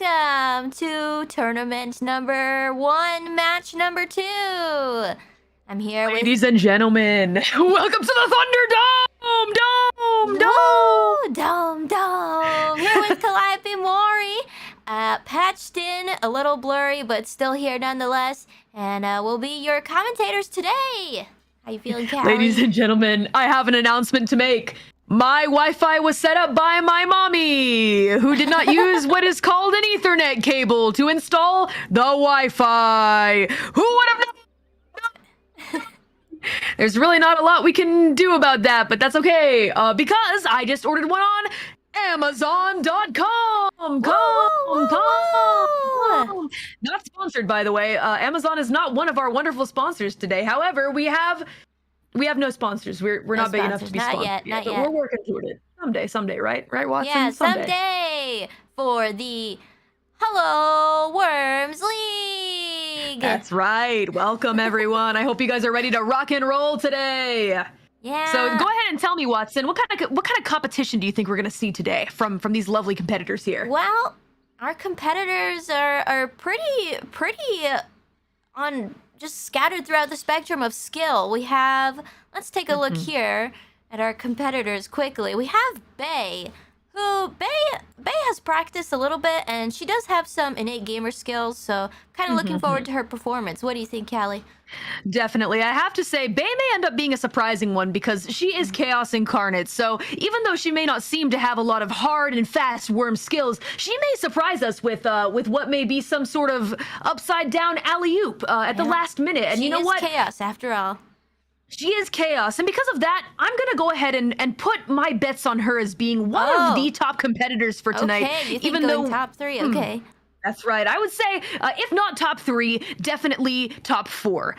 welcome to tournament number 1, match number 2. I'm here Ladies and gentlemen, welcome to the Thunderdome! Dome. Here with Calliope, Mori. Patched in, a little blurry, but still here nonetheless. And we'll be your commentators today. How you feeling, Callie? Ladies and gentlemen, I have an announcement to make. My Wi-Fi was set up by my mommy, who did not use what is called an Ethernet cable to install the Wi-Fi. Who would have known? There's really not a lot we can do about that, but that's okay, because I just ordered one on Amazon.com. Not sponsored, by the way. Amazon is not one of our wonderful sponsors today. However, we have no sponsors. We're not big enough to be sponsored not but yet. we're working toward it. Someday, right, Watson? Yeah, someday for the HoloWorms League. That's right. Welcome, everyone. I hope you guys are ready to rock and roll today. Yeah. So go ahead and tell me, Watson, what kind of competition do you think we're gonna see today from these lovely competitors here? Well, our competitors are pretty on just scattered throughout the spectrum of skill. We have, let's take a look here at our competitors quickly. We have Bae, who Bae has practiced a little bit, and she does have some innate gamer skills, so kind of looking forward to her performance. What do you think, Callie? Definitely. I have to say, Bae may end up being a surprising one because she is Chaos incarnate. So even though she may not seem to have a lot of hard and fast worm skills, she may surprise us with what may be some sort of upside down alley-oop at the last minute. And you know what? She is Chaos, after all. She is Chaos, and because of that, I'm gonna go ahead and put my bets on her as being one of the top competitors for tonight. Okay, you think even going though top 3? Okay. That's right. I would say, if not top 3, definitely top 4,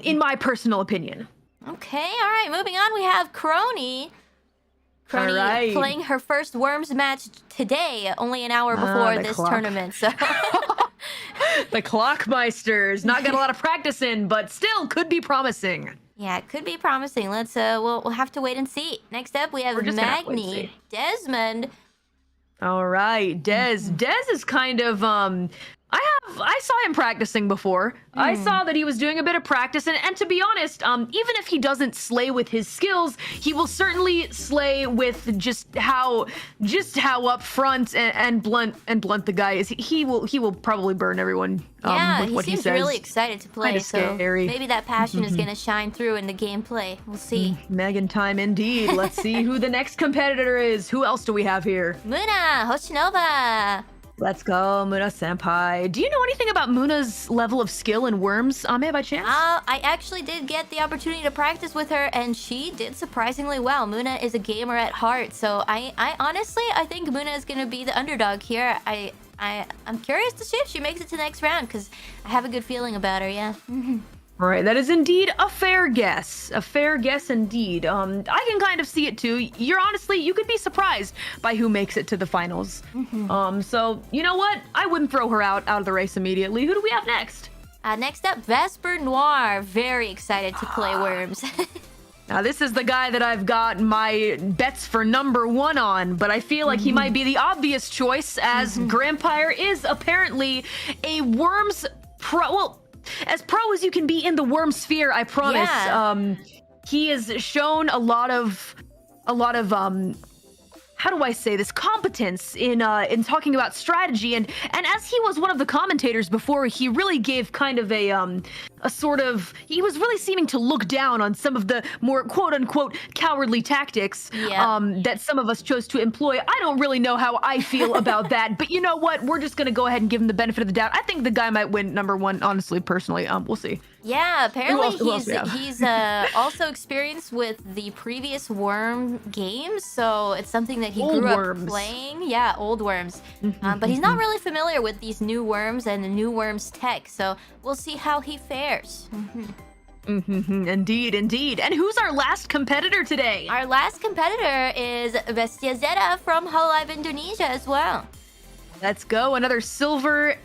in my personal opinion. Okay, all right, moving on, we have Kronii. Kronii playing her first Worms match today, only an hour before this tournament, so... The Clockmeisters, not got a lot of practice in, but still could be promising. Yeah, it could be promising. Let's we'll have to wait and see. Next up, we have Magni, Dezmond. All right, Dez is kind of I saw him practicing before. I saw that he was doing a bit of practice, and to be honest, even if he doesn't slay with his skills, he will certainly slay with just how upfront and blunt the guy is. He will probably burn everyone. Yeah, with what he seems says. really excited to play. So scary. maybe that passion is gonna shine through in the gameplay. We'll see. Megan time indeed. Let's see who the next competitor is. Who else do we have here? Muna, Hoshinova. Let's go, Muna senpai. Do you know anything about Muna's level of skill in worms, Ame, by chance? I actually did get the opportunity to practice with her, and she did surprisingly well. Muna is a gamer at heart, so I honestly, I think Muna is gonna be the underdog here. I'm curious to see if she makes it to the next round, because I have a good feeling about her, yeah. All right, that is indeed a fair guess. A fair guess indeed. I can kind of see it too. You could be surprised by who makes it to the finals. So, you know what? I wouldn't throw her out of the race immediately. Who do we have next? Next up, Vesper Noir. Very excited to play Worms. Now, this is the guy that I've got my bets for number 1 on, but I feel like he might be the obvious choice, as Grampire is apparently a Worms pro. Well, as pro as you can be in the worm sphere, I promise. Yeah. He has shown a lot of how do I say this, competence in talking about strategy, and as he was one of the commentators before, he really gave kind of a sort of, he was really seeming to look down on some of the more quote-unquote cowardly tactics that some of us chose to employ. I don't really know how I feel about that, but you know what? We're just gonna go ahead and give him the benefit of the doubt. I think the guy might win number 1, honestly, personally. We'll see. Yeah, apparently Who else he's also experienced with the previous Worm games, so it's something that he grew up playing. Yeah, old Worms. But he's not really familiar with these new Worms and the new Worms tech, so we'll see how he fares. Indeed. And who's our last competitor today? Our last competitor is Zeta from HoloLive Indonesia as well. Let's go, another silver-haired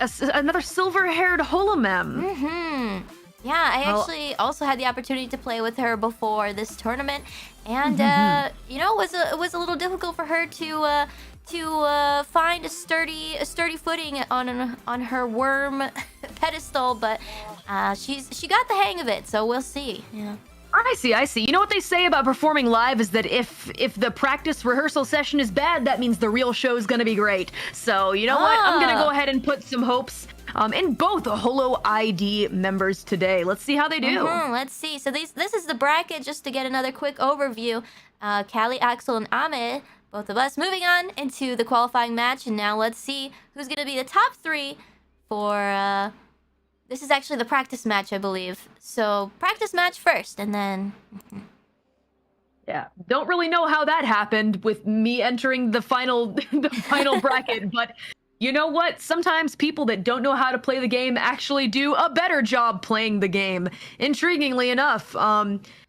holomem. Yeah, I actually also had the opportunity to play with her before this tournament, and you know, it was a little difficult for her to to find a sturdy footing on her worm pedestal, but she got the hang of it, so we'll see. Yeah. I see. You know what they say about performing live is that if the practice rehearsal session is bad, that means the real show is going to be great. So, you know what? I'm going to go ahead and put some hopes in both HoloID members today. Let's see how they do. Let's see. So this is the bracket, just to get another quick overview. Callie, Axel, and Ahmed, both of us, moving on into the qualifying match. And now let's see who's going to be the top 3 for... This is actually the practice match, I believe. So, practice match first, and then... Yeah, don't really know how that happened with me entering the final bracket, but you know what? Sometimes people that don't know how to play the game actually do a better job playing the game, intriguingly enough.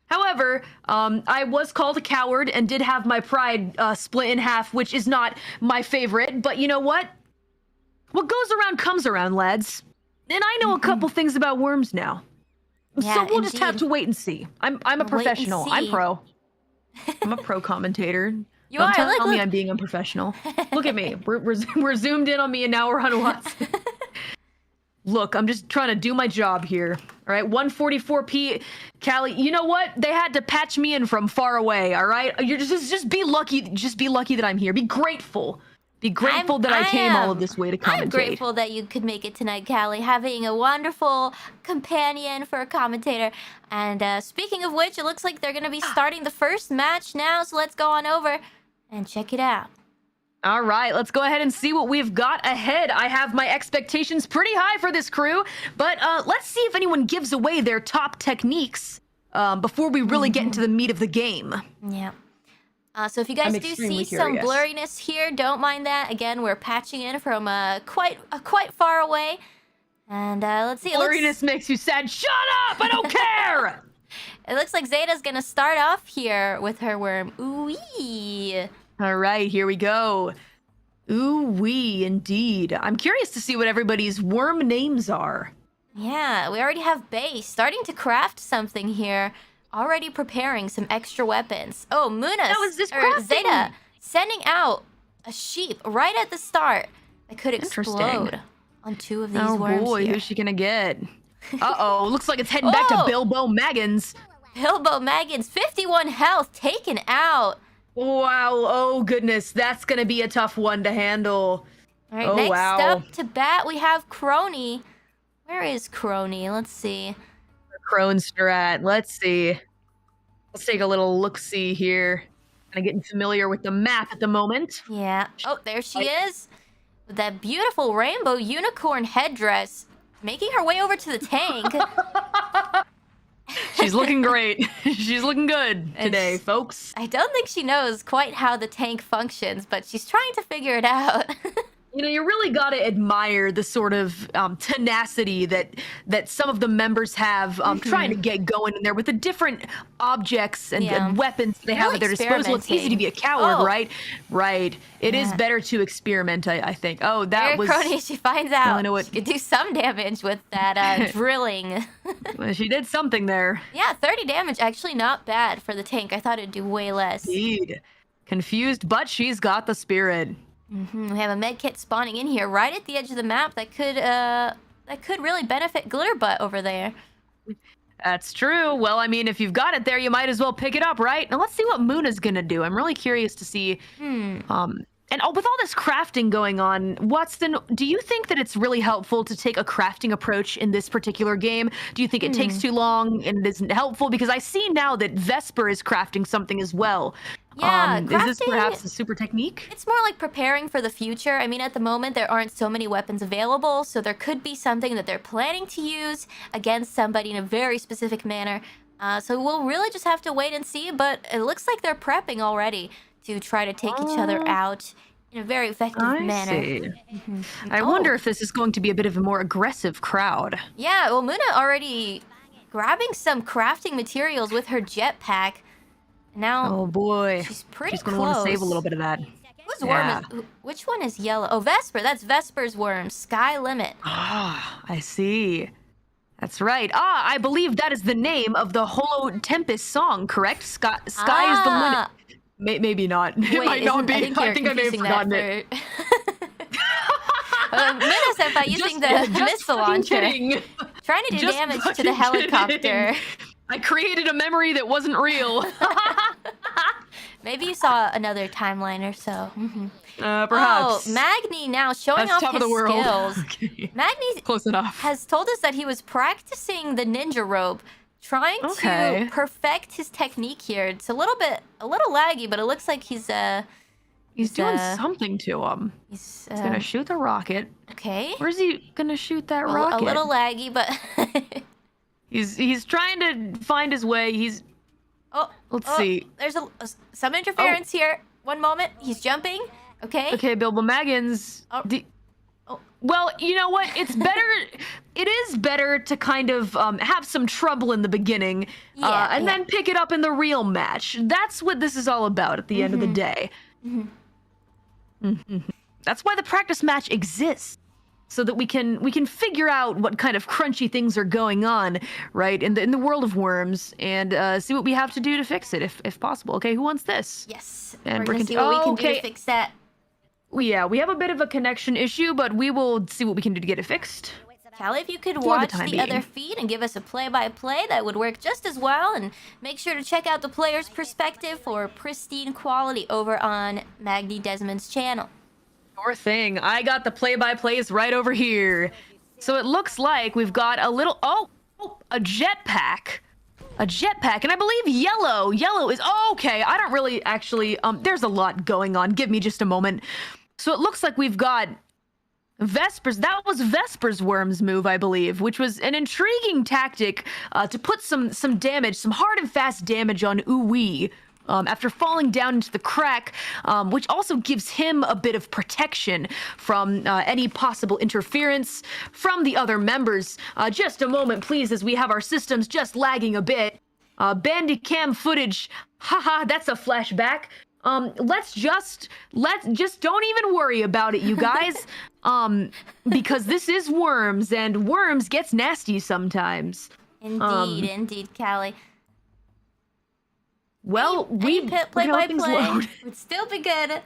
However, I was called a coward and did have my pride split in half, which is not my favorite, but you know what? What goes around comes around, lads. And I know a couple things about worms now. Yeah, so we'll just have to wait and see. I'm a professional. see. I'm pro. I'm a pro commentator. You Don't are. tell Look. me I'm being unprofessional. Look at me. We're zoomed in on me and now we're on Watson. Look, I'm just trying to do my job here. All right, 144p. Callie, you know what? They had to patch me in from far away, all right? You're just be lucky. Just be lucky that I'm here. Be grateful. Be grateful that I came all of this way to commentate. I'm grateful that you could make it tonight, Callie, having a wonderful companion for a commentator. And speaking of which, it looks like they're going to be starting the first match now, so let's go on over and check it out. All right, let's go ahead and see what we've got ahead. I have my expectations pretty high for this crew, but let's see if anyone gives away their top techniques before we really get into the meat of the game. Yeah. So if you guys do see some blurriness here, don't mind that. Again, we're patching in from quite far away. And let's see. Blurriness makes you sad. Shut up! I don't care! It looks like Zeta's going to start off here with her worm. Ooh-wee. All right, here we go. Ooh-wee, indeed. I'm curious to see what everybody's worm names are. Yeah, we already have Bae starting to craft something here. Already preparing some extra weapons. Oh, Zeta sending out a sheep right at the start that could explode on 2 of these worms. Oh boy, here. who's she gonna get? Uh-oh, looks like it's heading back to Bilbo Maggins. Bilbo Maggins, 51 health, taken out. Wow, oh goodness, that's gonna be a tough one to handle. All right, next up to bat, we have Kronii. Where is Kronii? Let's see. Kronster at. Let's see. Let's take a little look-see here. Kind of getting familiar with the map at the moment. Yeah. Oh, there she is. With that beautiful rainbow unicorn headdress. Making her way over to the tank. She's looking great. She's looking good today, folks. I don't think she knows quite how the tank functions, but she's trying to figure it out. You know, you really got to admire the sort of tenacity that some of the members have trying to get going in there with the different objects and weapons they have at their disposal. It's easy to be a coward, right? Right. It is better to experiment, I think. Oh, that was... Kronii, she finds out she could do some damage with that drilling. Well, she did something there. Yeah, 30 damage. Actually not bad for the tank. I thought it'd do way less. Indeed. Confused, but she's got the spirit. We have a med kit spawning in here right at the edge of the map that could really benefit Glitterbutt over there. That's true. Well, I mean, if you've got it there, you might as well pick it up, right? Now let's see what Muna's gonna do. I'm really curious to see. And with all this crafting going on, Watson, do you think that it's really helpful to take a crafting approach in this particular game? Do you think it takes too long and it isn't helpful? Because I see now that Vesper is crafting something as well. Yeah, is this perhaps a super technique? It's more like preparing for the future. I mean, at the moment, there aren't so many weapons available, so there could be something that they're planning to use against somebody in a very specific manner. So we'll really just have to wait and see, but it looks like they're prepping already to try to take each other out in a very effective manner. See. I wonder if this is going to be a bit of a more aggressive crowd. Yeah, well, Muna already grabbing some crafting materials with her jetpack. Now, oh boy, she's pretty She's going to want to save a little bit of that. Whose worm is? Which one is yellow? Oh, Vesper. That's Vesper's worm. Sky Limit. Ah, I see. That's right. Ah, I believe that is the name of the Holo Tempest song, correct? Sky is the limit. Maybe not. It Wait, might not be. I think you're I may have confusing forgotten that it. Mina-senpai using the missile launcher. Trying to do Just damage to fucking the helicopter. kidding. I created a memory that wasn't real. Maybe you saw another timeline or so. Perhaps. Oh, Magni now showing That's off top his of the world. skills. Okay. Magni Close enough. has told us that he was practicing the ninja rope, trying Okay. to perfect his technique here. It's a little laggy, but it looks like he's doing something to him. He's gonna shoot the rocket. Okay. Where's he gonna shoot that rocket? A little laggy, but He's trying to find his way. Let's see. There's some interference here. One moment. He's jumping. Okay. Okay, Bilbo Baggins. Well, you know what? It's better. It is better to kind of have some trouble in the beginning, and then pick it up in the real match. That's what this is all about at the end of the day. That's why the practice match exists, so that we can figure out what kind of crunchy things are going on, right, in the world of worms, and see what we have to do to fix it, if possible. Okay, who wants this? Yes. And we're gonna see what we can do to fix that. Yeah, we have a bit of a connection issue, but we will see what we can do to get it fixed. Callie, if you could the watch time the other being. feed and give us a play-by-play, that would work just as well. And make sure to check out the player's perspective for pristine quality over on Magni Dezmond's channel. Sure thing. I got the play-by-plays right over here. So it looks like we've got a little... a jetpack. A jetpack, and I believe yellow is... Oh, okay, I don't really actually... there's a lot going on. Give me just a moment. So it looks like we've got Vesper's... That was Vesper's worm's move, I believe, which was an intriguing tactic to put some damage, some hard and fast damage on Uwe. After falling down into the crack, which also gives him a bit of protection from any possible interference from the other members. Just a moment, please, as we have our systems just lagging a bit. Bandicam footage, haha, that's a flashback. Let's just don't even worry about it, you guys. Because this is worms, and worms gets nasty sometimes. Indeed, Callie. Well, play would still be good.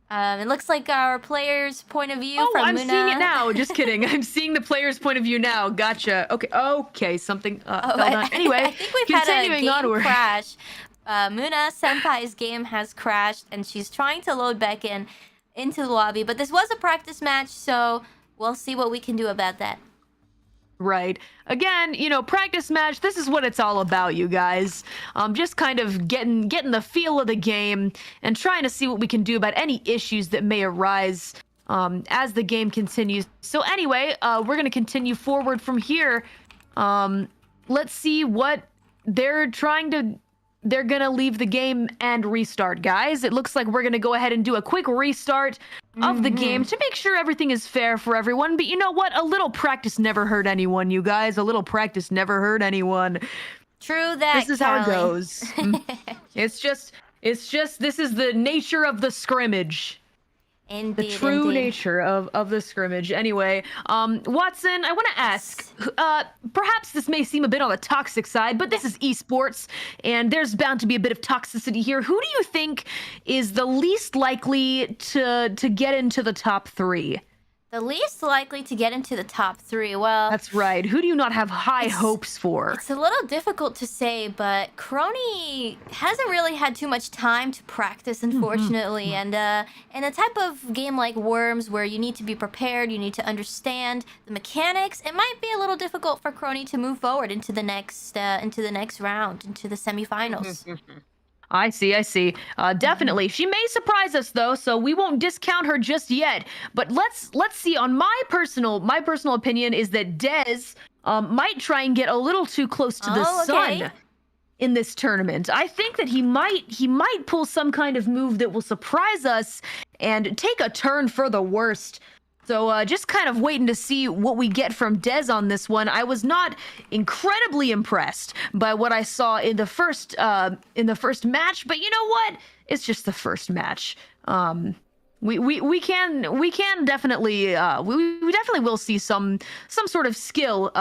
It looks like our player's point of view from I'm Muna. seeing it now. Just kidding. I'm seeing the player's point of view now. Gotcha. Okay. Something fell down. Anyway, I think we've had a game onward. crash. Muna-senpai's game has crashed, and she's trying to load back into the lobby. But this was a practice match, so we'll see what we can do about that. Right. Again, practice match, this is what it's all about, you guys. Just kind of getting the feel of the game and trying to see what we can do about any issues that may arise as the game continues. So anyway, we're going to continue forward from here. Let's see what they're gonna leave the game and restart, guys. It looks like we're gonna go ahead and do a quick restart of the game to make sure everything is fair for everyone. But you know what? A little practice never hurt anyone, you guys. A little practice never hurt anyone. True that, This is how it goes. It's just, this is the nature of the scrimmage. Indeed, The true nature of the scrimmage. Anyway, Watson, I want to ask, perhaps this may seem a bit on the toxic side, but this is esports, and there's bound to be a bit of toxicity here. Who do you think is the least likely to get into the top 3? The least likely to get into the top 3. Well, That's right. Who do you not have high hopes for? it's a little difficult to say, but Kronii hasn't really had too much time to practice, unfortunately. And in a type of game like Worms, where you need to be prepared, you need to understand the mechanics, it might be a little difficult for Kronii to move forward into the next round, into the semifinals. I see. Definitely. She may surprise us though, so we won't discount her just yet. But let's see. On my personal opinion is that Dez might try and get a little too close to the sun in this tournament. I think that he might pull some kind of move that will surprise us and take a turn for the worst. So just kind of waiting to see what we get from Dez on this one. I was not incredibly impressed by what I saw in the first match, but you know what? It's just the first match. We can definitely we definitely will see some sort of skill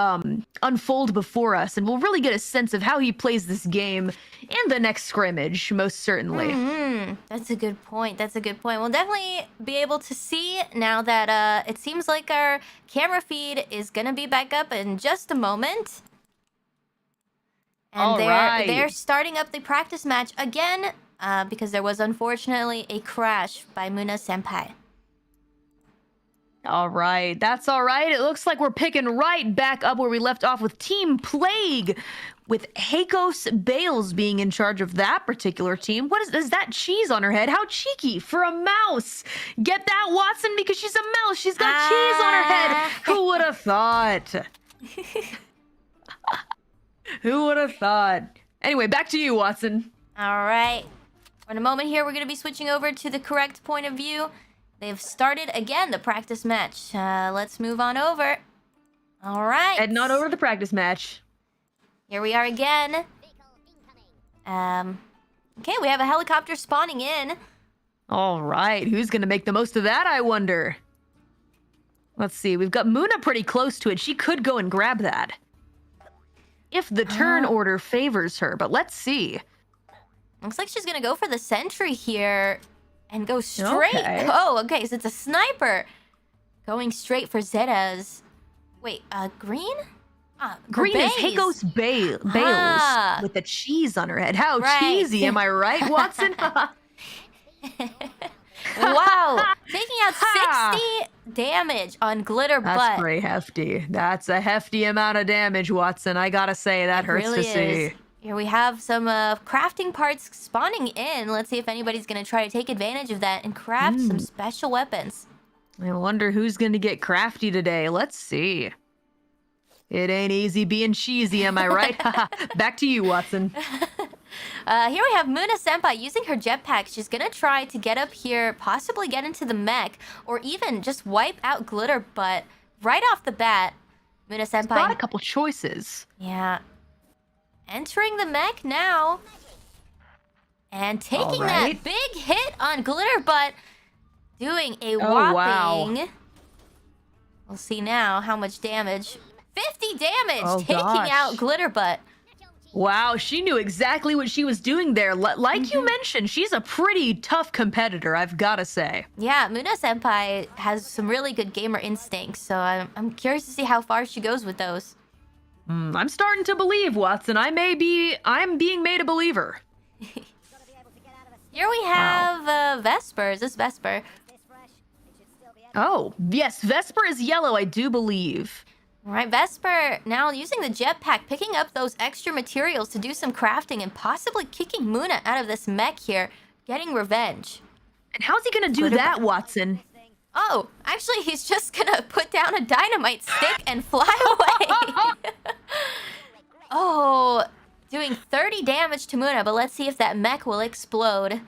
unfold before us, and we'll really get a sense of how he plays this game in the next scrimmage, most certainly. That's a good point. That's a good point. We'll definitely be able to see now that it seems like our camera feed is gonna be back up in just a moment. And they're starting up the practice match again. Because there was unfortunately a crash by Muna Senpai. All right, that's all right. It looks like we're picking right back up where we left off with Team Plague, with Baelz being in charge of that particular team. What is that cheese on her head? How cheeky for a mouse. Get that, Watson, because she's a mouse. She's got cheese on her head. Who would have thought? Who would have thought? Anyway, back to you, Watson. All right. In a moment here, we're going to be switching over to the correct point of view. They've started, again, the practice match. Let's move on over. All right. Heading on over to the practice match. Here we are again. Okay, we have a helicopter spawning in. All right. Who's going to make the most of that, I wonder? Let's see. We've got Muna pretty close to it. She could go and grab that, if the turn order favors her, but let's see. Looks like she's gonna go for the sentry here and go straight. Okay. Oh, okay, so it's a sniper. Going straight for Zeta's. Wait, green? Green is Baelz with the cheese on her head. How cheesy, am I right, Watson? Wow, taking out 60 damage on Glitter Butt. That's pretty hefty. That's a hefty amount of damage, Watson. I gotta say, that hurts really to see. Here we have some crafting parts spawning in. Let's see if anybody's going to try to take advantage of that and craft some special weapons. I wonder who's going to get crafty today. Let's see. It ain't easy being cheesy, am I right? Back to you, Watson. Here we have Muna Senpai using her jetpack. She's going to try to get up here, possibly get into the mech, or even just wipe out Glitter Butt right off the bat. Muna Senpai. Got a couple choices. Yeah. Entering the mech now. And taking that big hit on Glitter Butt. Doing a whopping... Wow. We'll see now how much damage. 50 damage taking out Glitter Butt. Wow, she knew exactly what she was doing there. Like you mentioned, she's a pretty tough competitor, I've got to say. Yeah, Muna Senpai has some really good gamer instincts, so I'm curious to see how far she goes with those. I'm starting to believe, Watson. I'm being made a believer. Here we have Vesper. Is this Vesper? Oh, yes, Vesper is yellow, I do believe. All right, Vesper now using the jetpack, picking up those extra materials to do some crafting and possibly kicking Muna out of this mech here, getting revenge. And how's he gonna do that, Watson? Oh, actually, he's just gonna put down a dynamite stick and fly away. Oh, doing 30 damage to Muna, but let's see if that mech will explode.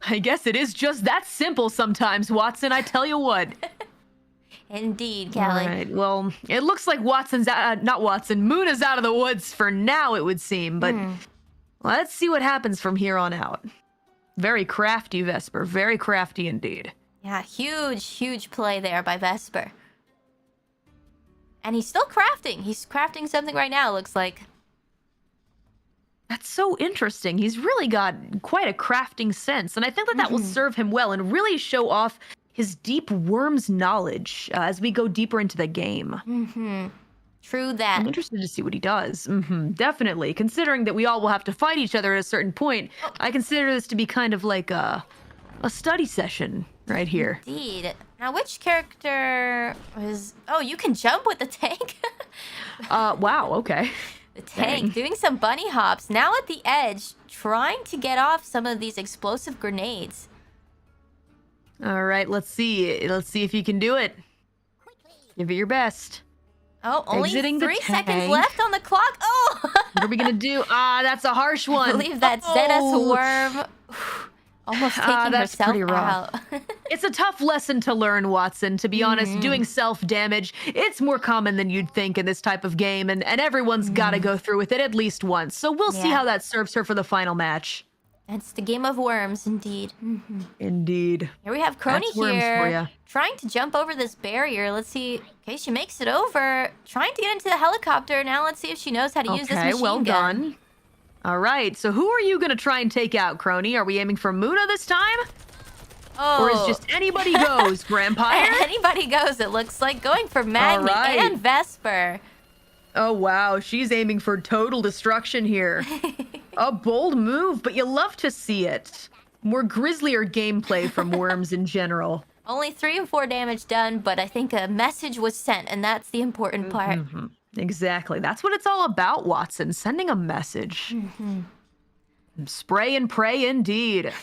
I guess it is just that simple sometimes, Watson, I tell you what. Indeed, Callie. All right, well, it looks like Muna's out of the woods for now, it would seem, but let's see what happens from here on out. Very crafty, Vesper, very crafty indeed. Yeah, huge play there by Vesper. And he's still crafting. He's crafting something right now, it looks like. That's so interesting. He's really got quite a crafting sense, and I think that will serve him well and really show off his deep worms knowledge as we go deeper into the game. True that. I'm interested to see what he does. Definitely. Considering that we all will have to fight each other at a certain point, I consider this to be kind of like a study session right here. Indeed. Now, which character was... Oh, you can jump with the tank? Wow, okay. The tank doing some bunny hops. Now at the edge, trying to get off some of these explosive grenades. All right, let's see. Let's see if you can do it. Give it your best. Oh, only Exiting 3 seconds left on the clock. Oh! What are we gonna do? That's a harsh one. I believe that's Zeta's worm. Almost taking herself out. It's a tough lesson to learn, Watson. To be honest, doing self-damage, it's more common than you'd think in this type of game, and everyone's got to go through with it at least once. So we'll see how that serves her for the final match. It's the game of worms, indeed. Indeed. Here we have Kronii That's worms for ya. here, trying to jump over this barrier. Let's see. Okay, she makes it over. Trying to get into the helicopter. Now let's see if she knows how to use this machine well gun. done. All right, so who are you going to try and take out, Kronii? Are we aiming for Muna this time? Oh. Or is just anybody goes, Grampire? Anybody goes, it looks like. Going for Magni right. and Vesper. Oh, wow. She's aiming for total destruction here. A bold move, but you love to see it. More grislier gameplay from worms in general. Only 3 and 4 damage done, but I think a message was sent, and that's the important part. Exactly. That's what it's all about, Watson. Sending a message. Spray and pray indeed.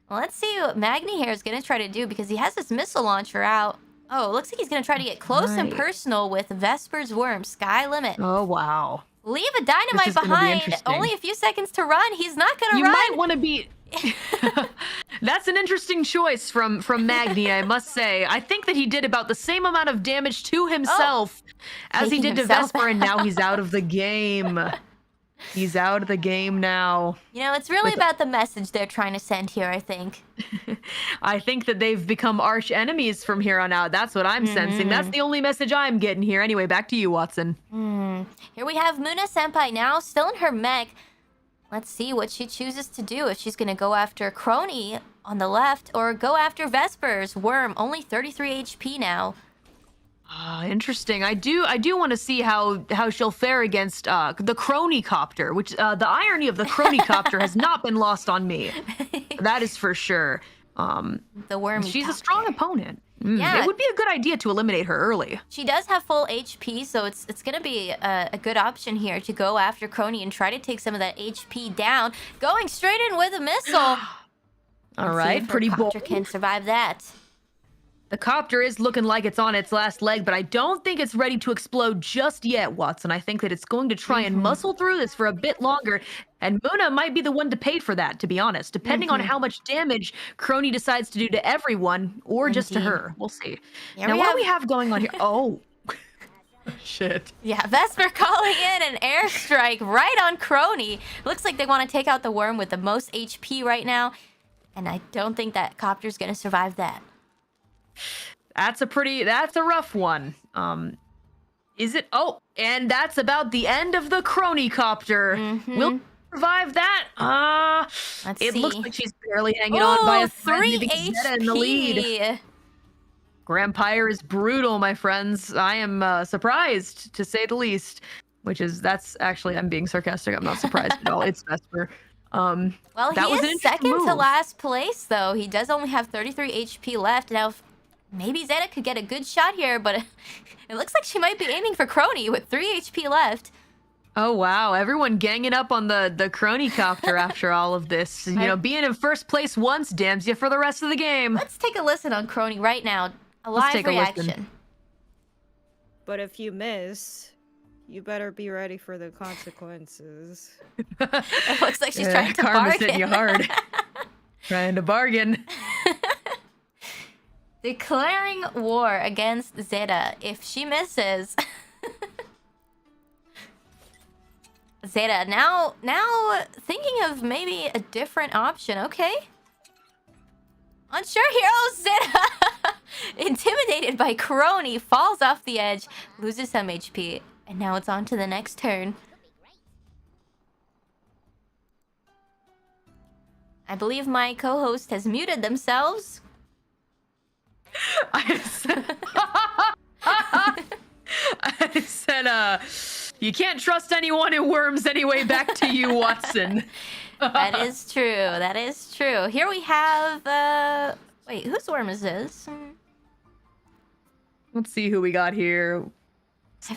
Well, let's see what Magni here is going to try to do, because he has this missile launcher out. Oh, it looks like he's going to try to get close and personal with Vesper's worm. Sky limit. Oh, wow. Leave a dynamite behind. Only a few seconds to run. He's not going to run. You might want to be... That's an interesting choice from Magni, I must say. I think that he did about the same amount of damage to himself as he did to Vesper, and now he's out of the game. He's out of the game now. You know, it's really about the message they're trying to send here, I think. I think that they've become arch enemies from here on out. That's what I'm sensing. That's the only message I'm getting here. Anyway, back to you, Watson. Here we have Muna-senpai now, still in her mech. Let's see what she chooses to do. If she's going to go after Kronii on the left or go after Vesper's worm. Only 33 HP now. Interesting. I do want to see how she'll fare against the Kronii copter, which the irony of the Kronii copter has not been lost on me. That is for sure. The worm. She's a strong opponent. Yeah. It would be a good idea to eliminate her early. She does have full HP, so it's going to be a good option here to go after Kronii and try to take some of that HP down. Going straight in with a missile. All right, pretty bold. Copter can survive that. The copter is looking like it's on its last leg, but I don't think it's ready to explode just yet, Watson. I think that it's going to try and muscle through this for a bit longer, and Muna might be the one to pay for that, to be honest, depending on how much damage Kronii decides to do to everyone, or just to her. We'll see. Now, what do we have going on here? Oh. Shit. Yeah, Vesper calling in an airstrike right on Kronii. Looks like they want to take out the worm with the most HP right now, and I don't think that copter's going to survive that. That's a rough one. Is it? Oh, and that's about the end of the Kronii copter. We'll survive that. It looks like she's barely hanging on by a thread. 3 Zeta in the lead. HP. Grampire is brutal, my friends. I am surprised, to say the least. That's actually, I'm being sarcastic. I'm not surprised at all. It's Vesper. Well, that he was is second to last place, though. He does only have 33 HP left. Now, maybe Zeta could get a good shot here, but it looks like she might be aiming for Kronii with 3 HP left. Oh, wow. Everyone ganging up on the Kronii copter after all of this. You know, being in first place once damns you for the rest of the game. Let's take a listen on Kronii right now. A live reaction. But if you miss, you better be ready for the consequences. It looks like she's trying to Karma's bargain. hitting you hard. Trying to bargain. Declaring war against Zeta. If she misses... Zeta, now thinking of maybe a different option. Okay. Unsure here. Oh, Zeta! Intimidated by Kronii, falls off the edge, loses some HP, and now it's on to the next turn. I believe my co-host has muted themselves. I said, you can't trust anyone in worms anyway. Back to you, Watson. That is true. That is true. Here we have, wait, whose worm is this? Let's see who we got here.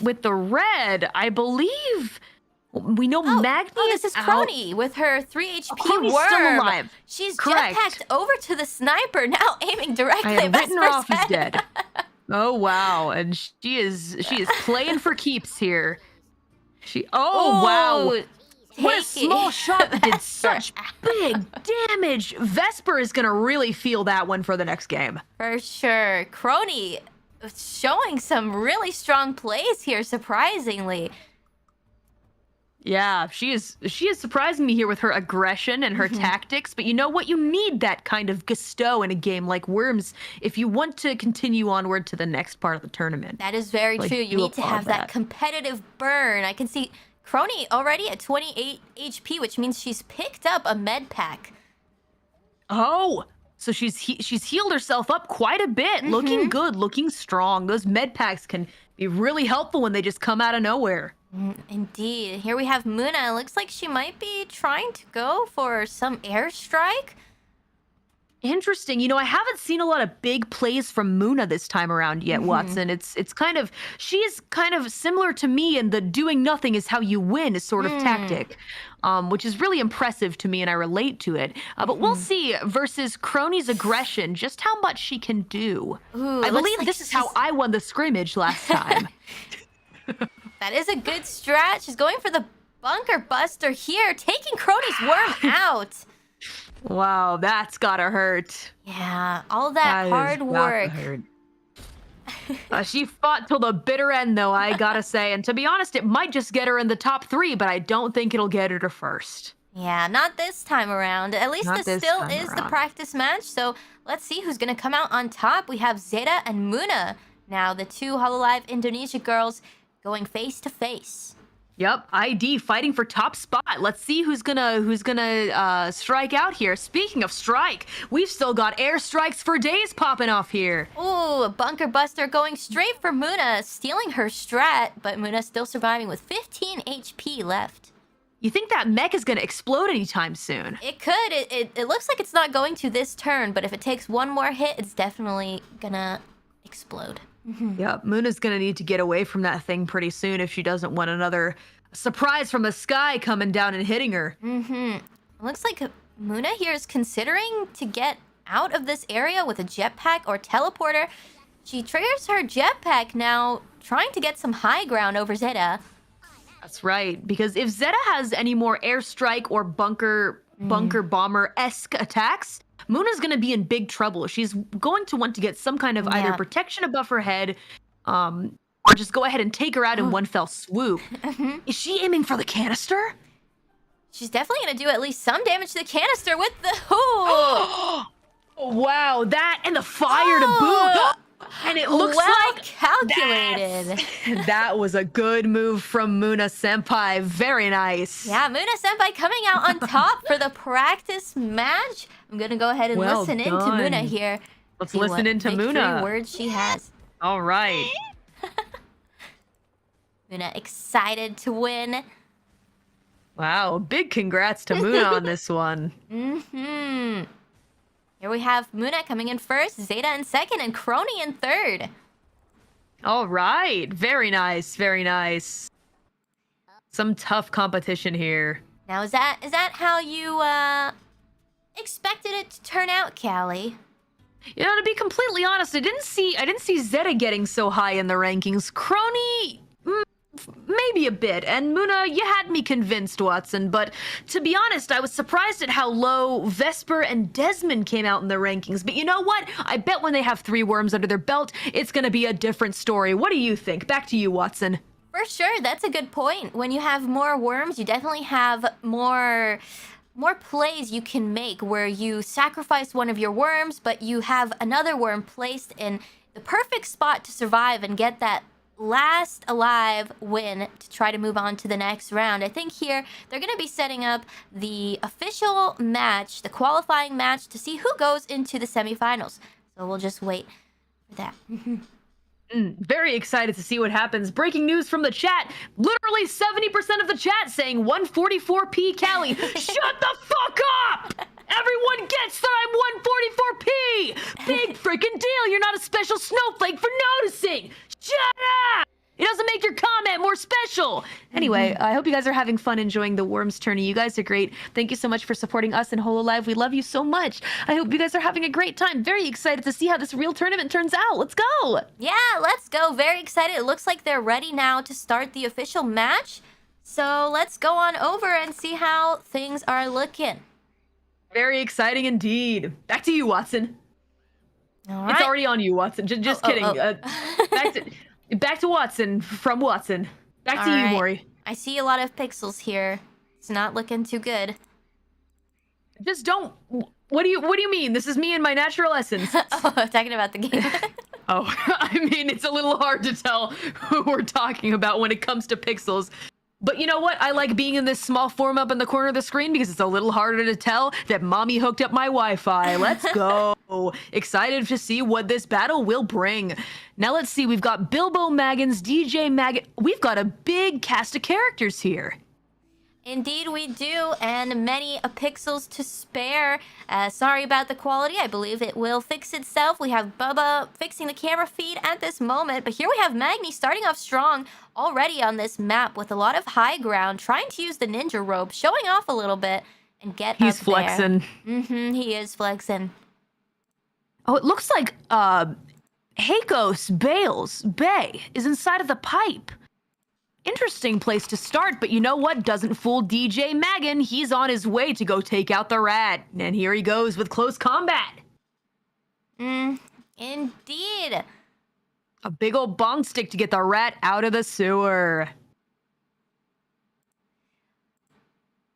With the red, I believe we know Magni this is Kronii with her 3 HP Kronii's worm. still alive. She's Correct. jetpacked over to the sniper, now aiming directly I had at written her Vesper's off as head. dead. Oh wow, and she is playing for keeps here. Wow. What a small shot that did such big damage. Vesper is gonna really feel that one for the next game. For sure. Kronii showing some really strong plays here, surprisingly. Yeah, she is surprising me here with her aggression and her tactics, but you know what? You need that kind of gusto in a game like Worms if you want to continue onward to the next part of the tournament. That is very Like, true. You do need to applaud have that that. competitive burn. I can see Kronii already at 28 HP, which means she's picked up a med pack. Oh, so she's healed herself up quite a bit, looking good, looking strong. Those med packs can be really helpful when they just come out of nowhere. Indeed. Here we have Muna. It looks like she might be trying to go for some airstrike. Interesting. You know, I haven't seen a lot of big plays from Muna this time around yet, Watson. It's kind of, she's kind of similar to me in the doing nothing is how you win sort of tactic, which is really impressive to me and I relate to it. But we'll see versus Kronii's aggression, just how much she can do. Ooh, I it looks believe like this is how she's- I won the scrimmage last time. That is a good strat. She's going for the bunker buster here, taking Kronii's worm out. Wow, that's gotta hurt. Yeah, all that That hard is gotta work. hurt. She fought till the bitter end, though, I gotta say. And to be honest, it might just get her in the top 3, but I don't think it'll get her to first. Yeah, not this time around. At least Not this this still time is the around. practice match. So let's see who's going to come out on top. We have Zeta and Muna. Now, the two HoloLive Indonesia girls going face to face. Yep, ID fighting for top spot. Let's see who's gonna strike out here. Speaking of strike, we've still got air strikes for days popping off here. Ooh, a bunker buster going straight for Muna, stealing her strat, but Muna still surviving with 15 HP left. You think that mech is gonna explode anytime soon? It could. It looks like it's not going to this turn, but if it takes one more hit, it's definitely gonna explode. Yep, Muna's gonna need to get away from that thing pretty soon if she doesn't want another surprise from the sky coming down and hitting her. It looks like Muna here is considering to get out of this area with a jetpack or teleporter. She triggers her jetpack now, trying to get some high ground over Zeta. That's right, because if Zeta has any more airstrike or bunker bomber-esque attacks, Muna's gonna be in big trouble. She's going to want to get some kind of either Yeah. protection above her head, or just go ahead and take her out in one fell swoop. Is she aiming for the canister? She's definitely going to do at least some damage to the canister with the... Ooh! Oh, wow, that and the fire to boot. And it looks well like calculated. that was a good move from Muna Senpai. Very nice. Yeah, Muna Senpai coming out on top for the practice match. I'm going to go ahead and Well listen into done. Muna here. Let's See listen what into victory Muna. words she has. All right. Muna excited to win. Wow, big congrats to Muna on this one. Here we have Muna coming in first, Zeta in second, and Kronii in third. All right, very nice, very nice. Some tough competition here. Now, is that how you expected it to turn out, Callie? You know, to be completely honest, I didn't see Zeta getting so high in the rankings. Kronii, maybe a bit, and Muna, you had me convinced, Watson. But to be honest, I was surprised at how low Vesper and Dezmond came out in the rankings. But you know what? I bet when they have 3 worms under their belt, it's gonna be a different story. What do you think? Back to you, Watson. For sure, that's a good point. When you have more worms, you definitely have more plays you can make where you sacrifice one of your worms, but you have another worm placed in the perfect spot to survive and get that last alive win to try to move on to the next round. I think here they're going to be setting up the official match, the qualifying match, to see who goes into the semifinals. So we'll just wait for that. Very excited to see what happens. Breaking news from the chat. Literally 70% of the chat saying 144p Callie. Shut the fuck up! Everyone gets that I'm 144p! Big freaking deal. You're not a special snowflake for noticing. Shut up! It doesn't make your comment more special. Anyway, I hope you guys are having fun enjoying the Worms tourney. You guys are great. Thank you so much for supporting us in HoloLive. We love you so much. I hope you guys are having a great time. Very excited to see how this real tournament turns out. Let's go. Yeah, let's go. Very excited. It looks like they're ready now to start the official match. So let's go on over and see how things are looking. Very exciting indeed. Back to you, Watson. All It's right. already on you, Watson. Just kidding. Back to Watson from Watson. Back to All you, right. Mori. I see a lot of pixels here. It's not looking too good. Just don't. What do you mean? This is me in my natural essence. Oh, talking about the game. Oh, I mean, it's a little hard to tell who we're talking about when it comes to pixels. But you know what? I like being in this small form up in the corner of the screen because it's a little harder to tell that mommy hooked up my Wi-Fi. Let's go. Excited to see what this battle will bring. Now let's see. We've got Bilbo Maggins, DJ Maggin. We've got a big cast of characters here. Indeed we do, and many pixels to spare. Sorry about the quality. I believe it will fix itself. We have Bubba fixing the camera feed at this moment, but here we have Magni starting off strong already on this map with a lot of high ground, trying to use the ninja rope, showing off a little bit and get He's up flexing. there. He is flexing. Oh, it looks like Hakos Baelz Bay is inside of the pipe. Interesting place to start, but you know what? Doesn't fool DJ Maggin. He's on his way to go take out the rat. And here he goes with close combat. Indeed. A big old bong stick to get the rat out of the sewer.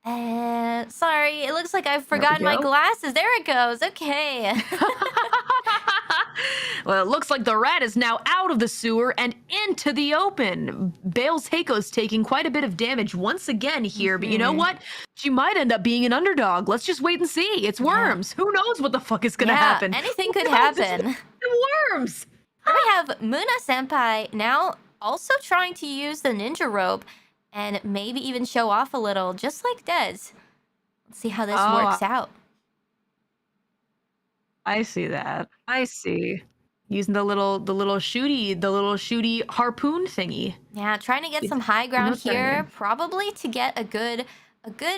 Sorry, it looks like I've forgotten my go. glasses. There it goes. Okay. Well, it looks like the rat is now out of the sewer and into the open. Baelz Hakos taking quite a bit of damage once again here, but you know what? She might end up being an underdog. Let's just wait and see. It's worms. Who knows what the fuck is gonna happen? Anything Who could knows? happen. It's worms. Here we have Muna Senpai now also trying to use the ninja rope and maybe even show off a little, just like Dez. Let's see how this works out. I see that. I see. Using the little shooty harpoon thingy. Yeah, trying to get some high ground here, probably to get a good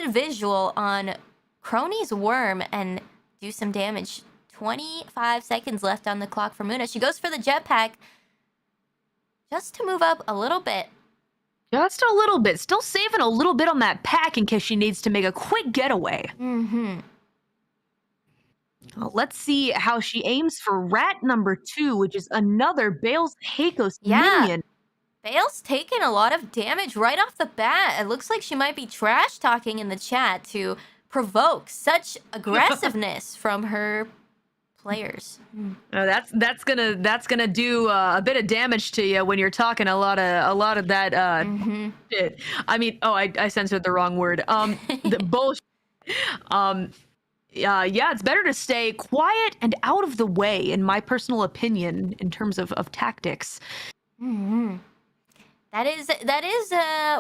visual on Kronii's worm and do some damage. 25 seconds left on the clock for Muna. She goes for the jetpack just to move up a little bit. Just a little bit. Still saving a little bit on that pack in case she needs to make a quick getaway. Well, let's see how she aims for rat number 2, which is another Baelz Hakos minion. Baelz taking a lot of damage right off the bat. It looks like she might be trash talking in the chat to provoke such aggressiveness from her players. Oh, that's gonna do a bit of damage to you when you're talking a lot of that shit. I mean, I censored the wrong word. The bullshit. Yeah, it's better to stay quiet and out of the way, in my personal opinion, in terms of tactics. That is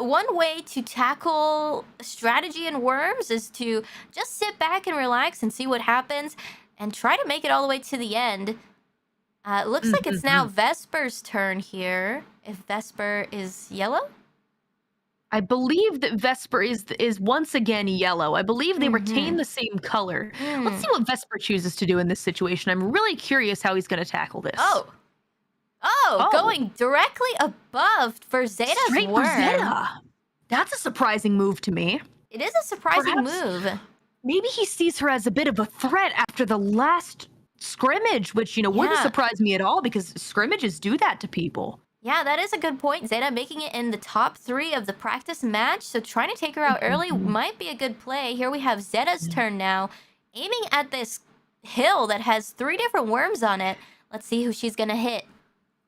one way to tackle strategy in worms, is to just sit back and relax and see what happens and try to make it all the way to the end. It looks like it's now Vesper's turn here. If Vesper is yellow? I believe that Vesper is once again yellow. I believe they retain the same color. Let's see what Vesper chooses to do in this situation. I'm really curious how he's going to tackle this. Oh, going directly above for Zeta's Straight worm. for Zeta. That's a surprising move to me. It is a surprising move. Maybe he sees her as a bit of a threat after the last scrimmage, which, wouldn't surprise me at all because scrimmages do that to people. Yeah, that is a good point. Zeta making it in the top 3 of the practice match, so trying to take her out early might be a good play. Here we have Zeta's turn now, aiming at this hill that has 3 different worms on it. Let's see who she's gonna hit.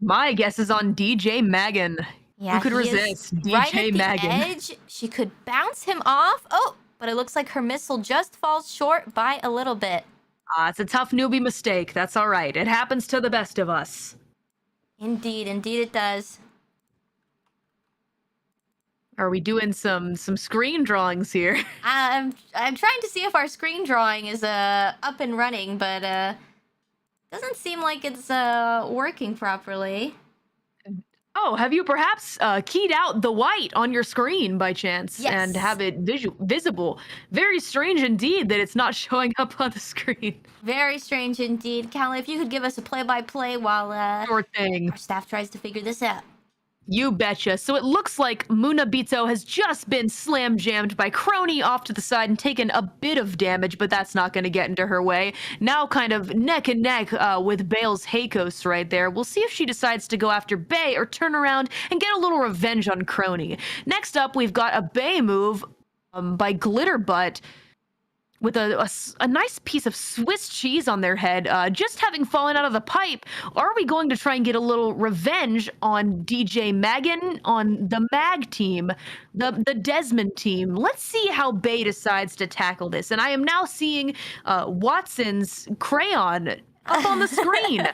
My guess is on DJ Maggin. Yeah, who could resist? DJ right at the Maggin. edge. She could bounce him off. Oh, but it looks like her missile just falls short by a little bit. It's a tough newbie mistake. That's all right. It happens to the best of us. Indeed it does. Are we doing some screen drawings here? I'm trying to see if our screen drawing is up and running, but doesn't seem like it's working properly. Oh, have you perhaps keyed out the white on your screen by chance? Yes. And have it visible? Very strange indeed that it's not showing up on the screen. Very strange indeed. Callie, if you could give us a play-by-play while Sure thing. our staff tries to figure this out. You betcha. So it looks like Munabito has just been slam jammed by Kronii off to the side and taken a bit of damage, but that's not going to get into her way. Now kind of neck and neck with Baelz Ch right there. We'll see if she decides to go after Bae or turn around and get a little revenge on Kronii. Next up, we've got a Bae move by Glitterbutt, with a nice piece of Swiss cheese on their head, just having fallen out of the pipe. Are we going to try and get a little revenge on DJ Magan, on the Mag team, the Dezmond team? Let's see how Bae decides to tackle this. And I am now seeing Watson's crayon up on the screen.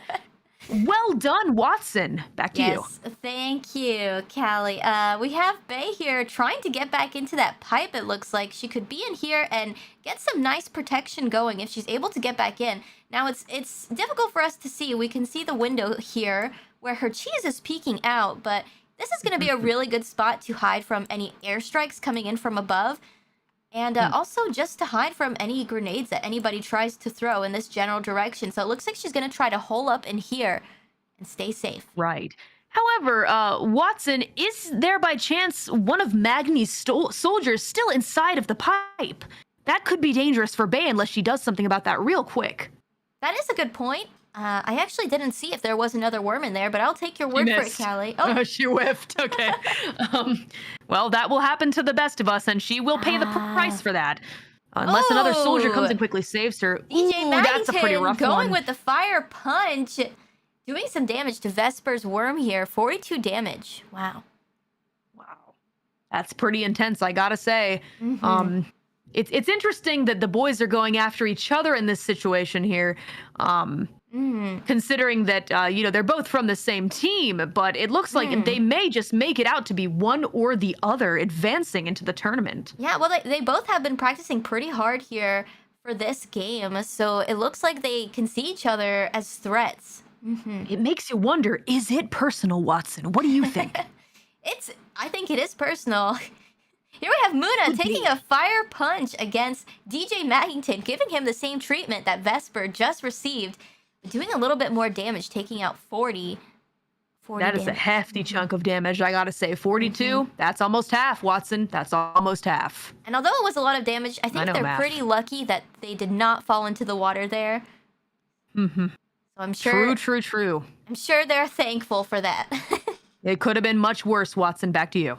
Well done, Watson. Back to you. Yes, thank you, Callie. We have Bae here trying to get back into that pipe. It looks like she could be in here and get some nice protection going if she's able to get back in. Now, it's difficult for us to see. We can see the window here where her cheese is peeking out, but this is going to be a really good spot to hide from any airstrikes coming in from above. And also just to hide from any grenades that anybody tries to throw in this general direction. So it looks like she's going to try to hole up in here and stay safe. Right. However, Watson, is there by chance one of Magni's soldiers still inside of the pipe? That could be dangerous for Bae unless she does something about that real quick. That is a good point. I actually didn't see if there was another worm in there, but I'll take your word for it, Callie. Oh, she whiffed. Okay. Well, that will happen to the best of us, and she will pay the price for that. Unless another soldier comes and quickly saves her. DJ That's a pretty rough going one. with the fire punch. Doing some damage to Vesper's worm here. 42 damage. Wow. Wow. That's pretty intense, I gotta say. It's interesting that the boys are going after each other in this situation here. Considering that, they're both from the same team, but it looks like they may just make it out to be one or the other advancing into the tournament. Yeah, well, they both have been practicing pretty hard here for this game, so it looks like they can see each other as threats. It makes you wonder, is it personal, Watson? What do you think? I think it is personal. Here we have Muna taking a fire punch against DJ Maggington, giving him the same treatment that Vesper just received. Doing a little bit more damage, taking out 40 That is a hefty chunk of damage, I gotta say. 42, that's almost half, Watson. That's almost half. And although it was a lot of damage, I think they're pretty lucky that they did not fall into the water there. So I'm sure... True. I'm sure they're thankful for that. It could have been much worse, Watson. Back to you.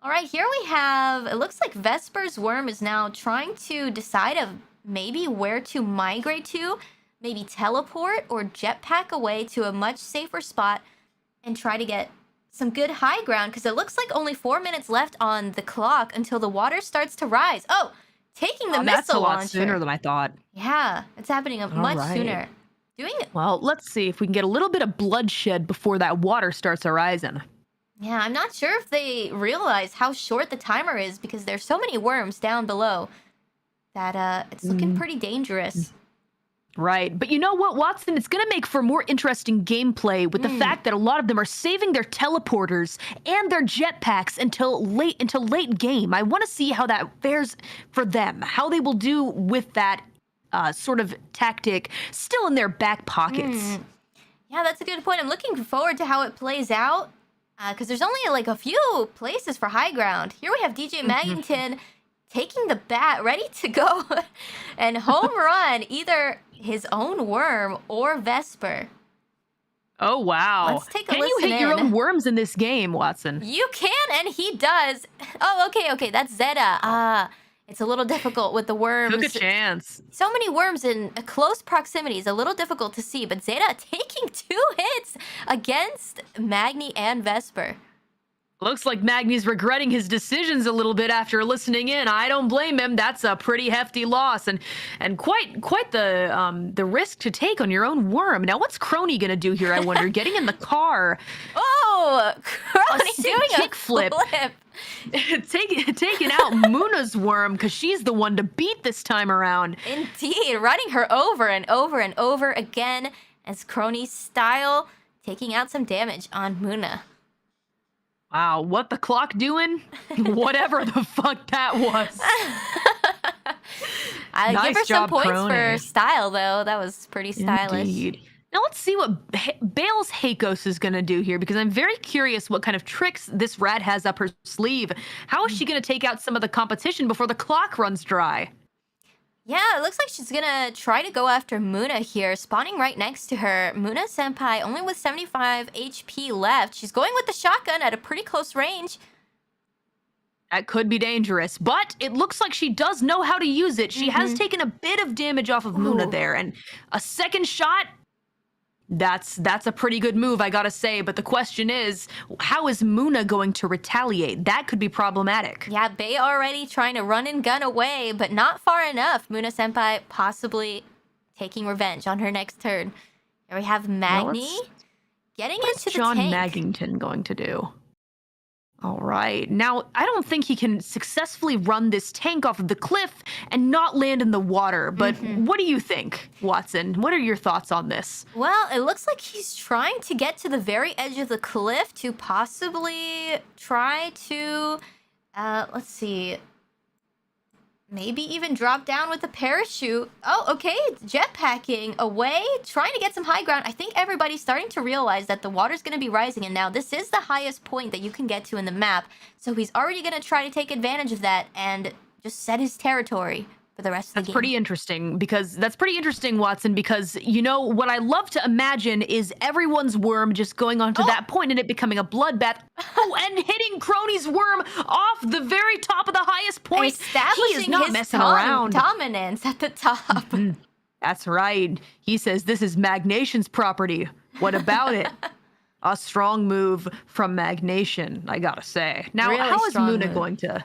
All right, here we have... It looks like Vesper's worm is now trying to decide of maybe where to migrate to. Maybe teleport or jetpack away to a much safer spot and try to get some good high ground, because it looks like only 4 minutes left on the clock until the water starts to rise. Oh, taking the missile launcher. That's a lot sooner than I thought. Yeah, it's happening much sooner. Well, let's see if we can get a little bit of bloodshed before that water starts arising. Yeah, I'm not sure if they realize how short the timer is, because there's so many worms down below that it's looking pretty dangerous. Right. But you know what, Watson? It's going to make for more interesting gameplay with the fact that a lot of them are saving their teleporters and their jetpacks until late game. I want to see how that fares for them, how they will do with that sort of tactic still in their back pockets. Yeah, that's a good point. I'm looking forward to how it plays out, because there's only like a few places for high ground. Here we have DJ Maggington taking the bat, ready to go and home run either his own worm or Vesper. Oh, wow. Let's take a Can listen you hit your own worms in this game, Watson? You can, and he does. Oh, okay, that's Zeta. It's a little difficult with the worms. Took a chance. So many worms in close proximity is a little difficult to see, but Zeta taking 2 hits against Magni and Vesper. Looks like Magni's regretting his decisions a little bit after listening in. I don't blame him. That's a pretty hefty loss, and quite the risk to take on your own worm. Now, what's Kronii gonna do here? I wonder. Getting in the car. Oh, Kronii doing a kickflip. Taking out Muna's worm, because she's the one to beat this time around. Indeed, running her over and over and over again as Kronii's style, taking out some damage on Muna. Wow, what the clock doing? Whatever the fuck that was. I Nice give her job, some points Kronii. for style, though. That was pretty stylish. Indeed. Now let's see what Baelz Ch is going to do here, because I'm very curious what kind of tricks this rat has up her sleeve. How is she going to take out some of the competition before the clock runs dry? Yeah, it looks like she's gonna try to go after Muna here, spawning right next to her. Muna Senpai, only with 75 HP left. She's going with the shotgun at a pretty close range. That could be dangerous, but it looks like she does know how to use it. She has taken a bit of damage off of Muna there, and a second shot, that's a pretty good move, I gotta say. But the question is, how is Muna going to retaliate? That could be problematic. Yeah, Bae already trying to run and gun away, but not far enough. Muna Senpai possibly taking revenge on her next turn. Here we have Magni getting into the John tank. Magington going to do? All right. Now, I don't think he can successfully run this tank off of the cliff and not land in the water. But what do you think, Watson? What are your thoughts on this? Well, it looks like he's trying to get to the very edge of the cliff to possibly try to, let's see, maybe even drop down with a parachute. Oh, okay, jetpacking away, trying to get some high ground. I think everybody's starting to realize that the water's going to be rising, and now this is the highest point that you can get to in the map. So he's already going to try to take advantage of that and just set his territory for the rest of the game. That's pretty interesting, Watson, because, you know, what I love to imagine is everyone's worm just going on to that point and it becoming a bloodbath. And hitting Kronii's worm off the very top of the highest point. Establishing he is not his messing around. dominance at the top. That's right. He says this is Magnation's property. What about it? A strong move from Magnation, I gotta say. Now, Really how is strong Muna move. going to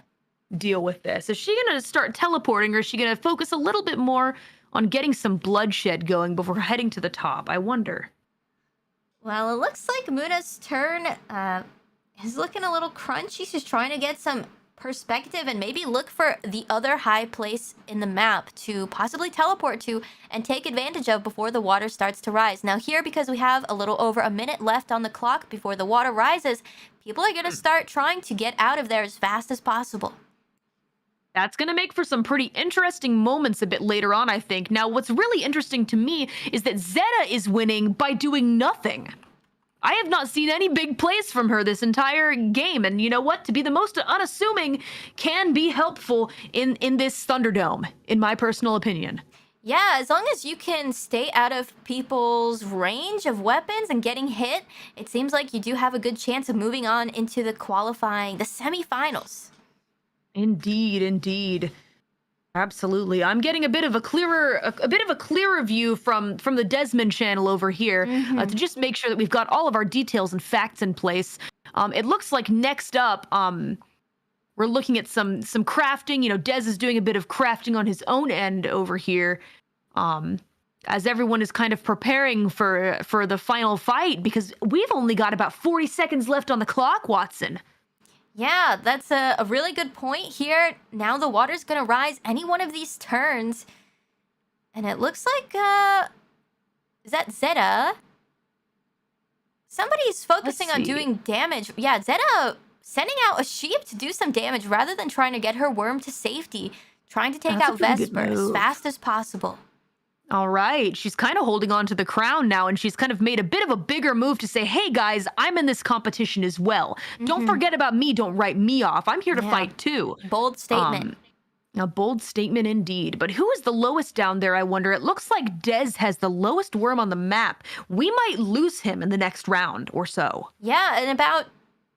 deal with this? Is she going to start teleporting, or is she going to focus a little bit more on getting some bloodshed going before heading to the top? I wonder. Well, it looks like Muna's turn is looking a little crunchy. She's trying to get some perspective and maybe look for the other high place in the map to possibly teleport to and take advantage of before the water starts to rise. Now here, because we have a little over a minute left on the clock before the water rises, people are going to start trying to get out of there as fast as possible. That's going to make for some pretty interesting moments a bit later on, I think. Now, what's really interesting to me is that Zeta is winning by doing nothing. I have not seen any big plays from her this entire game, and you know what? To be the most unassuming can be helpful in this Thunderdome, in my personal opinion. Yeah, as long as you can stay out of people's range of weapons and getting hit, it seems like you do have a good chance of moving on into the semifinals. Indeed. Absolutely. I'm getting a bit of a clearer view from the Dezmond channel over here to just make sure that we've got all of our details and facts in place. It looks like next up, we're looking at some crafting. You know, Dez is doing a bit of crafting on his own end over here, as everyone is kind of preparing for the final fight, because we've only got about 40 seconds left on the clock, Watson. Yeah, that's a really good point here. Now the water's gonna rise any one of these turns. And it looks like, is that Zeta? Somebody's focusing on doing damage. Yeah, Zeta sending out a sheep to do some damage rather than trying to get her worm to safety. Trying to take out Vesper as fast as possible. All right. She's kind of holding on to the crown now, and she's kind of made a bit of a bigger move to say, hey, guys, I'm in this competition as well. Don't forget about me. Don't write me off. I'm here to fight, too. Bold statement. A bold statement indeed. But who is the lowest down there, I wonder? It looks like Dez has the lowest worm on the map. We might lose him in the next round or so. Yeah, in about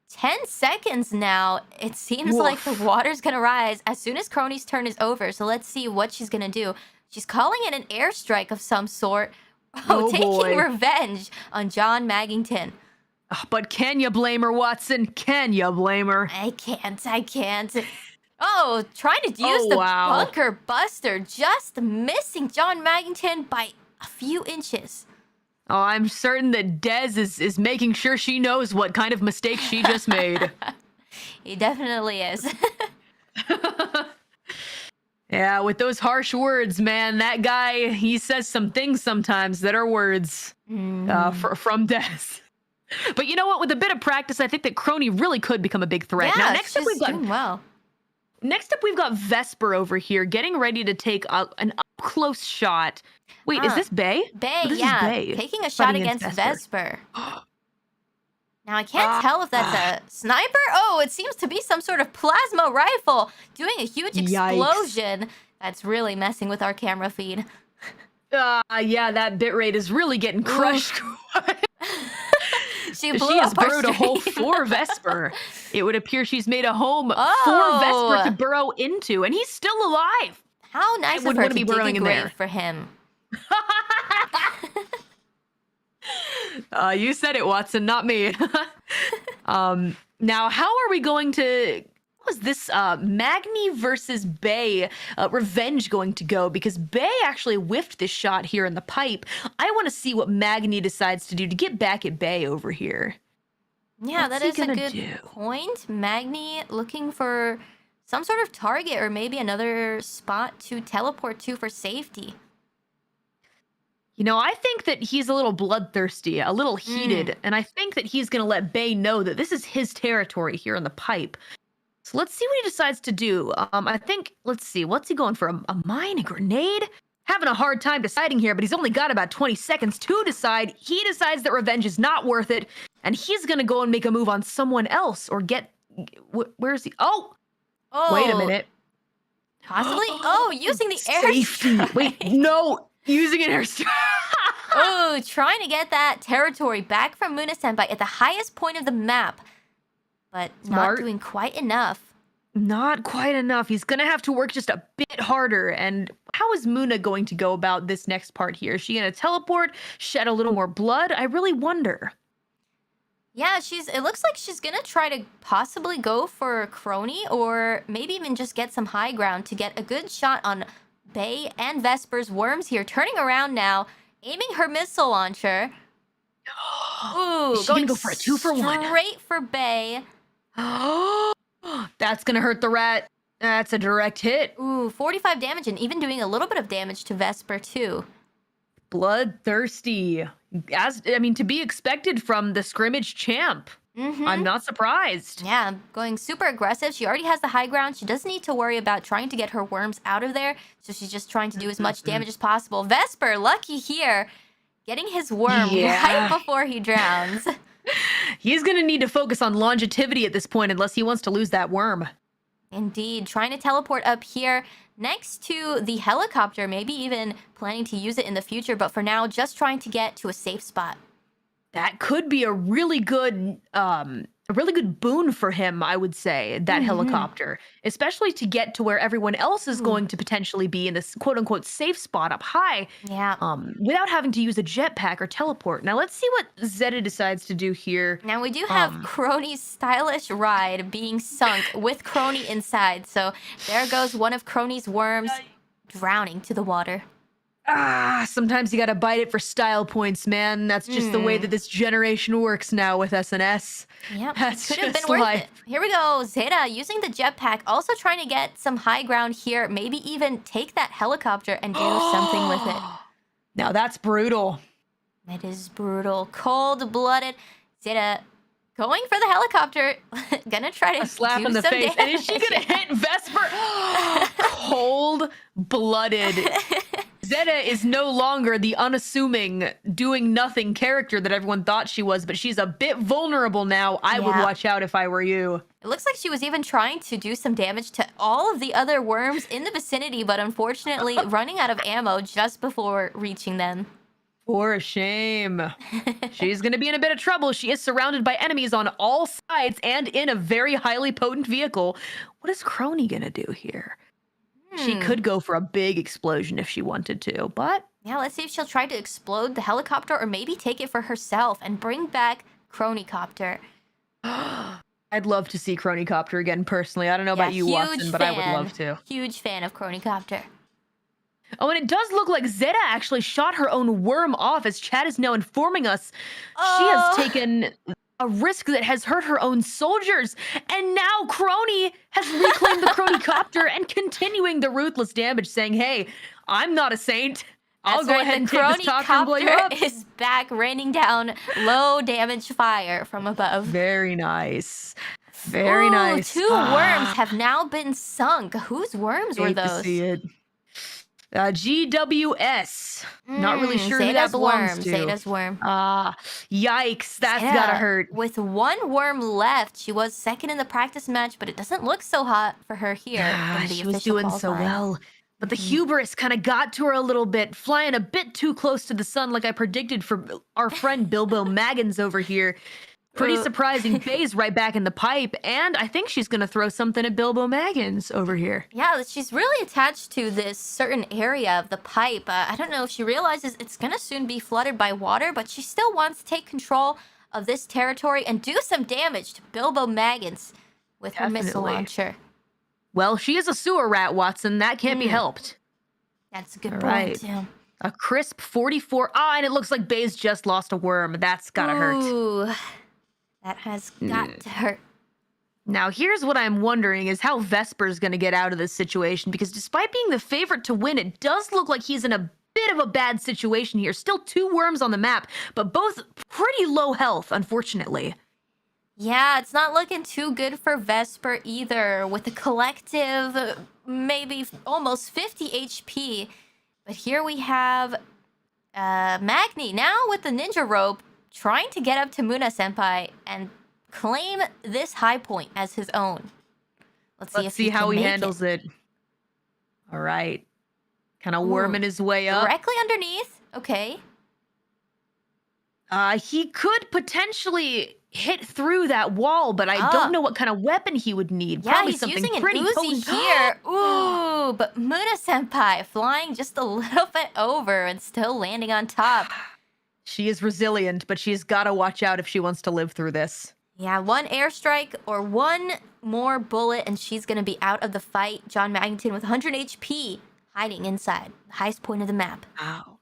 10 seconds now, it seems like the water's going to rise as soon as Kronii's turn is over. So let's see what she's going to do. She's calling it an airstrike of some sort. Taking revenge on John Magington. But can you blame her, Watson? Can you blame her? I can't. Oh, trying to use the bunker buster, just missing John Magington by a few inches. Oh, I'm certain that Dez is making sure she knows what kind of mistake she just made. He definitely is. Yeah, with those harsh words, man, that guy, he says some things sometimes that are words from Dez. But you know what? With a bit of practice, I think that Kronii really could become a big threat. Yeah, now, next up, we've got Vesper over here, getting ready to take an close shot. Wait, is this Bae? Bae, Oh, this is yeah, Bae taking a shot fighting against Vesper. Vesper. Now, I can't tell if that's a sniper. Oh, it seems to be some sort of plasma rifle doing a huge explosion. That's really messing with our camera feed. Yeah, that bitrate is really getting crushed. She blew She has up our burrowed a hole stream. for Vesper. It would appear she's made a home for Oh. Vesper to burrow into, and he's still alive. How nice of wouldn't her wanna to be dig a burrowing in grave there. for him. You said it, Watson, not me. Now, how are we going to... What was this Magni versus Bae revenge going to go? Because Bae actually whiffed this shot here in the pipe. I want to see what Magni decides to do to get back at Bae over here. Yeah, What's that he is a gonna good do? point. Magni looking for some sort of target or maybe another spot to teleport to for safety. You know, I think that he's a little bloodthirsty, a little heated, and I think that he's going to let Bae know that this is his territory here in the pipe. So let's see what he decides to do. I think, let's see, what's he going for? A mine, a grenade? Having a hard time deciding here, but he's only got about 20 seconds to decide. He decides that revenge is not worth it, and he's going to go and make a move on someone else or get... Where is he? Oh! Oh, Wait a minute. Possibly? Oh, using the Safety. airstrike. Wait, no! Using an airstrike. Oh, trying to get that territory back from Muna Senpai at the highest point of the map. But Smart. not doing quite enough. Not quite enough. He's going to have to work just a bit harder. And how is Muna going to go about this next part here? Is she going to teleport, shed a little more blood? I really wonder. Yeah, it looks like she's gonna try to possibly go for Kronii or maybe even just get some high ground to get a good shot on Bae and Vesper's worms here. Turning around now, aiming her missile launcher. Ooh, Is she gonna going go for a 2-for-1? straight for Bae. That's going to hurt the rat. That's a direct hit. Ooh, 45 damage and even doing a little bit of damage to Vesper too. Bloodthirsty. To be expected from the scrimmage champ. I'm not surprised. Yeah, going super aggressive. She already has the high ground. She doesn't need to worry about trying to get her worms out of there. So she's just trying to do as much damage as possible. Vesper, lucky here, getting his worm right before he drowns. He's going to need to focus on longevity at this point unless he wants to lose that worm. Indeed, trying to teleport up here next to the helicopter, maybe even planning to use it in the future, but for now, just trying to get to a safe spot. That could be a really good boon for him, I would say, that helicopter, especially to get to where everyone else is going to potentially be in this quote unquote safe spot up high. Yeah. Without having to use a jetpack or teleport. Now let's see what Zeta decides to do here. Now we do have Kronii's stylish ride being sunk with Kronii inside. So there goes one of Kronii's worms drowning to the water. Sometimes you gotta bite it for style points, man. That's just the way that this generation works now with SNS. Yep, That's could have been just worth life. it. Here we go, Zeta using the jetpack, also trying to get some high ground here, maybe even take that helicopter and do something with it. Now that's brutal. It is brutal, cold-blooded. Zeta going for the helicopter, gonna try to A slap do in the some face. And is she damage. gonna hit Vesper? Cold-blooded. Zeta is no longer the unassuming, doing nothing character that everyone thought she was, but she's a bit vulnerable now. I would Yeah. watch out if I were you. It looks like she was even trying to do some damage to all of the other worms in the vicinity, but unfortunately running out of ammo just before reaching them. For shame. She's gonna be in a bit of trouble. She is surrounded by enemies on all sides and in a very highly potent vehicle. What is Kronii gonna do here? She could go for a big explosion if she wanted to, but... Yeah, let's see if she'll try to explode the helicopter or maybe take it for herself and bring back Kronii Copter. I'd love to see Kronii Copter again, personally. I don't know about you, huge Watson, but I would fan. love to. Huge fan of Kronii Copter. Oh, and it does look like Zeta actually shot her own worm off, as Chad is now informing us. She has taken a risk that has hurt her own soldiers, and now Kronii has reclaimed the Kronii Copter and continuing the ruthless damage, saying, hey, I'm not a saint. I'll That's go right, ahead and the take this copter and blow you up. Copter is back, raining down low damage fire from above. Very nice. Very Ooh, nice. 2 worms have now been sunk. Whose worms were Hate to those? see it. GWS. Not really sure who that Zeta's belongs worm. to. Zeta's worm. Yikes, that's Zeta, gotta hurt. With one worm left, she was second in the practice match, but it doesn't look so hot for her here in the She was official doing so qualifying. well. But the hubris kind of got to her a little bit, flying a bit too close to the sun, like I predicted for our friend Bilbo Maggins over here. Pretty surprising. Faye's right back in the pipe, and I think she's gonna throw something at Bilbo Maggins over here. Yeah, she's really attached to this certain area of the pipe. I don't know if she realizes it's gonna soon be flooded by water, but she still wants to take control of this territory and do some damage to Bilbo Maggins with her missile Definitely. launcher. Well, she is a sewer rat, Watson. That can't be helped. That's a good All point, right. too. A crisp 44. And it looks like Baze just lost a worm. That's gotta hurt. Ooh, that has got to hurt. Now, here's what I'm wondering is how Vesper's going to get out of this situation, because despite being the favorite to win, it does look like he's in a bit of a bad situation here. Still 2 worms on the map, but both pretty low health, unfortunately. Yeah, it's not looking too good for Vesper either, with a collective maybe almost 50 HP. But here we have Magni now with the ninja rope, trying to get up to Muna-senpai and claim this high point as his own. Let's see how can he make handles it. All right. Kind of Ooh, worming his way up. Directly underneath. Okay. He could potentially hit through that wall, but I don't know what kind of weapon he would need. Yeah, Probably he's something using an pretty Uzi potent. here. Ooh, but Muna-senpai flying just a little bit over and still landing on top. She is resilient, but she's got to watch out if she wants to live through this. Yeah, one airstrike or one more bullet and she's gonna be out of the fight. John Magnington with 100 HP hiding inside the highest point of the map. Wow.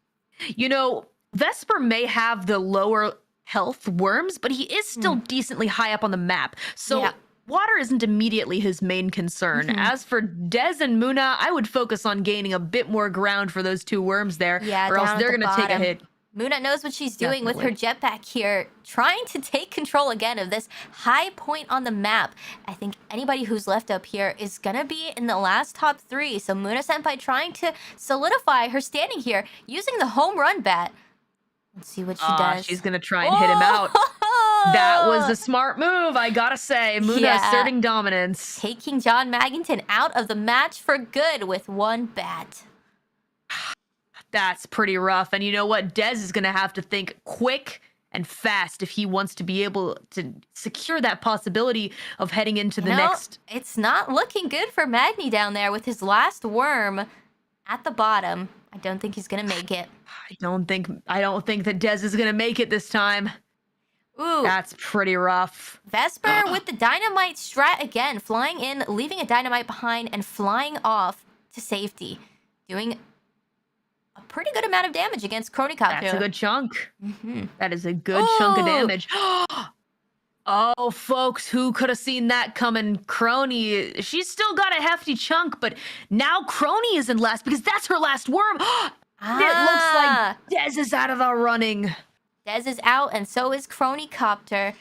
You know, Vesper may have the lower health worms, but he is still decently high up on the map. So Yeah. water isn't immediately his main concern. As for Dez and Muna, I would focus on gaining a bit more ground for those 2 worms there, Yeah, or else down at they're the going to take a bottom. hit. Muna knows what she's doing with her jetpack here, trying to take control again of this high point on the map. I think anybody who's left up here is gonna be in the last top 3. So Muna-senpai trying to solidify her standing here using the home run bat. Let's see what she does. She's going to try and hit him out. That was a smart move, I gotta say. Muna asserting dominance. Taking John Maggington out of the match for good with one bat. That's pretty rough. And you know what? Dez is going to have to think quick and fast if he wants to be able to secure that possibility of heading into the next. It's not looking good for Magni down there with his last worm at the bottom. I don't think he's going to make it. I don't think that Dez is going to make it this time. Ooh. That's pretty rough. Vesper with the dynamite strat again, flying in, leaving a dynamite behind, and flying off to safety. Doing a pretty good amount of damage against Kronii Ch. That's a good chunk. That is a good chunk of damage. Oh, folks, who could have seen that coming? Kronii, she's still got a hefty chunk, but now Kronii is in last because that's her last worm. It looks like Dez is out of the running. Dez is out, and so is Kronii Copter.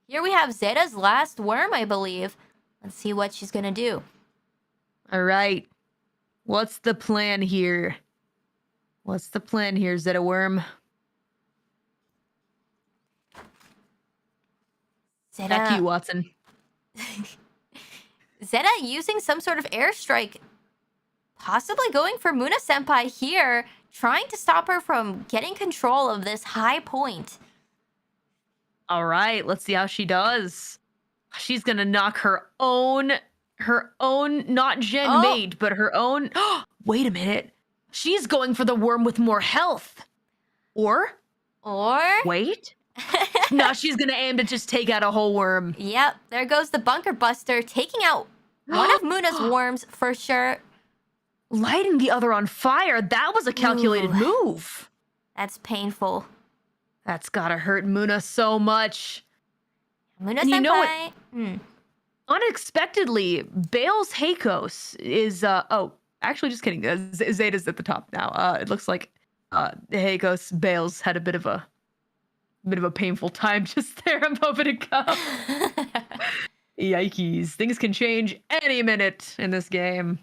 Here we have Zeta's last worm, I believe. Let's see what she's gonna do. All right. What's the plan here? Zeta Worm? Zeta, Back to you, Watson. Zeta using some sort of airstrike. Possibly going for Muna-senpai here, trying to stop her from getting control of this high point. All right, let's see how she does. She's gonna knock her own, not gen mate, but her own. Wait a minute. She's going for the worm with more health. Or wait. No, she's gonna aim to just take out a whole worm. Yep, there goes the bunker buster, taking out one of Muna's worms for sure. Lighting the other on fire. That was a calculated move. That's painful. That's gotta hurt Muna so much. Muna-senpai. And you know what? Unexpectedly, Baelz Ch is actually just kidding. Zeta's at the top now. It looks like Ch Baelz had a bit of a painful time just there a moment ago. Yikes. Things can change any minute in this game.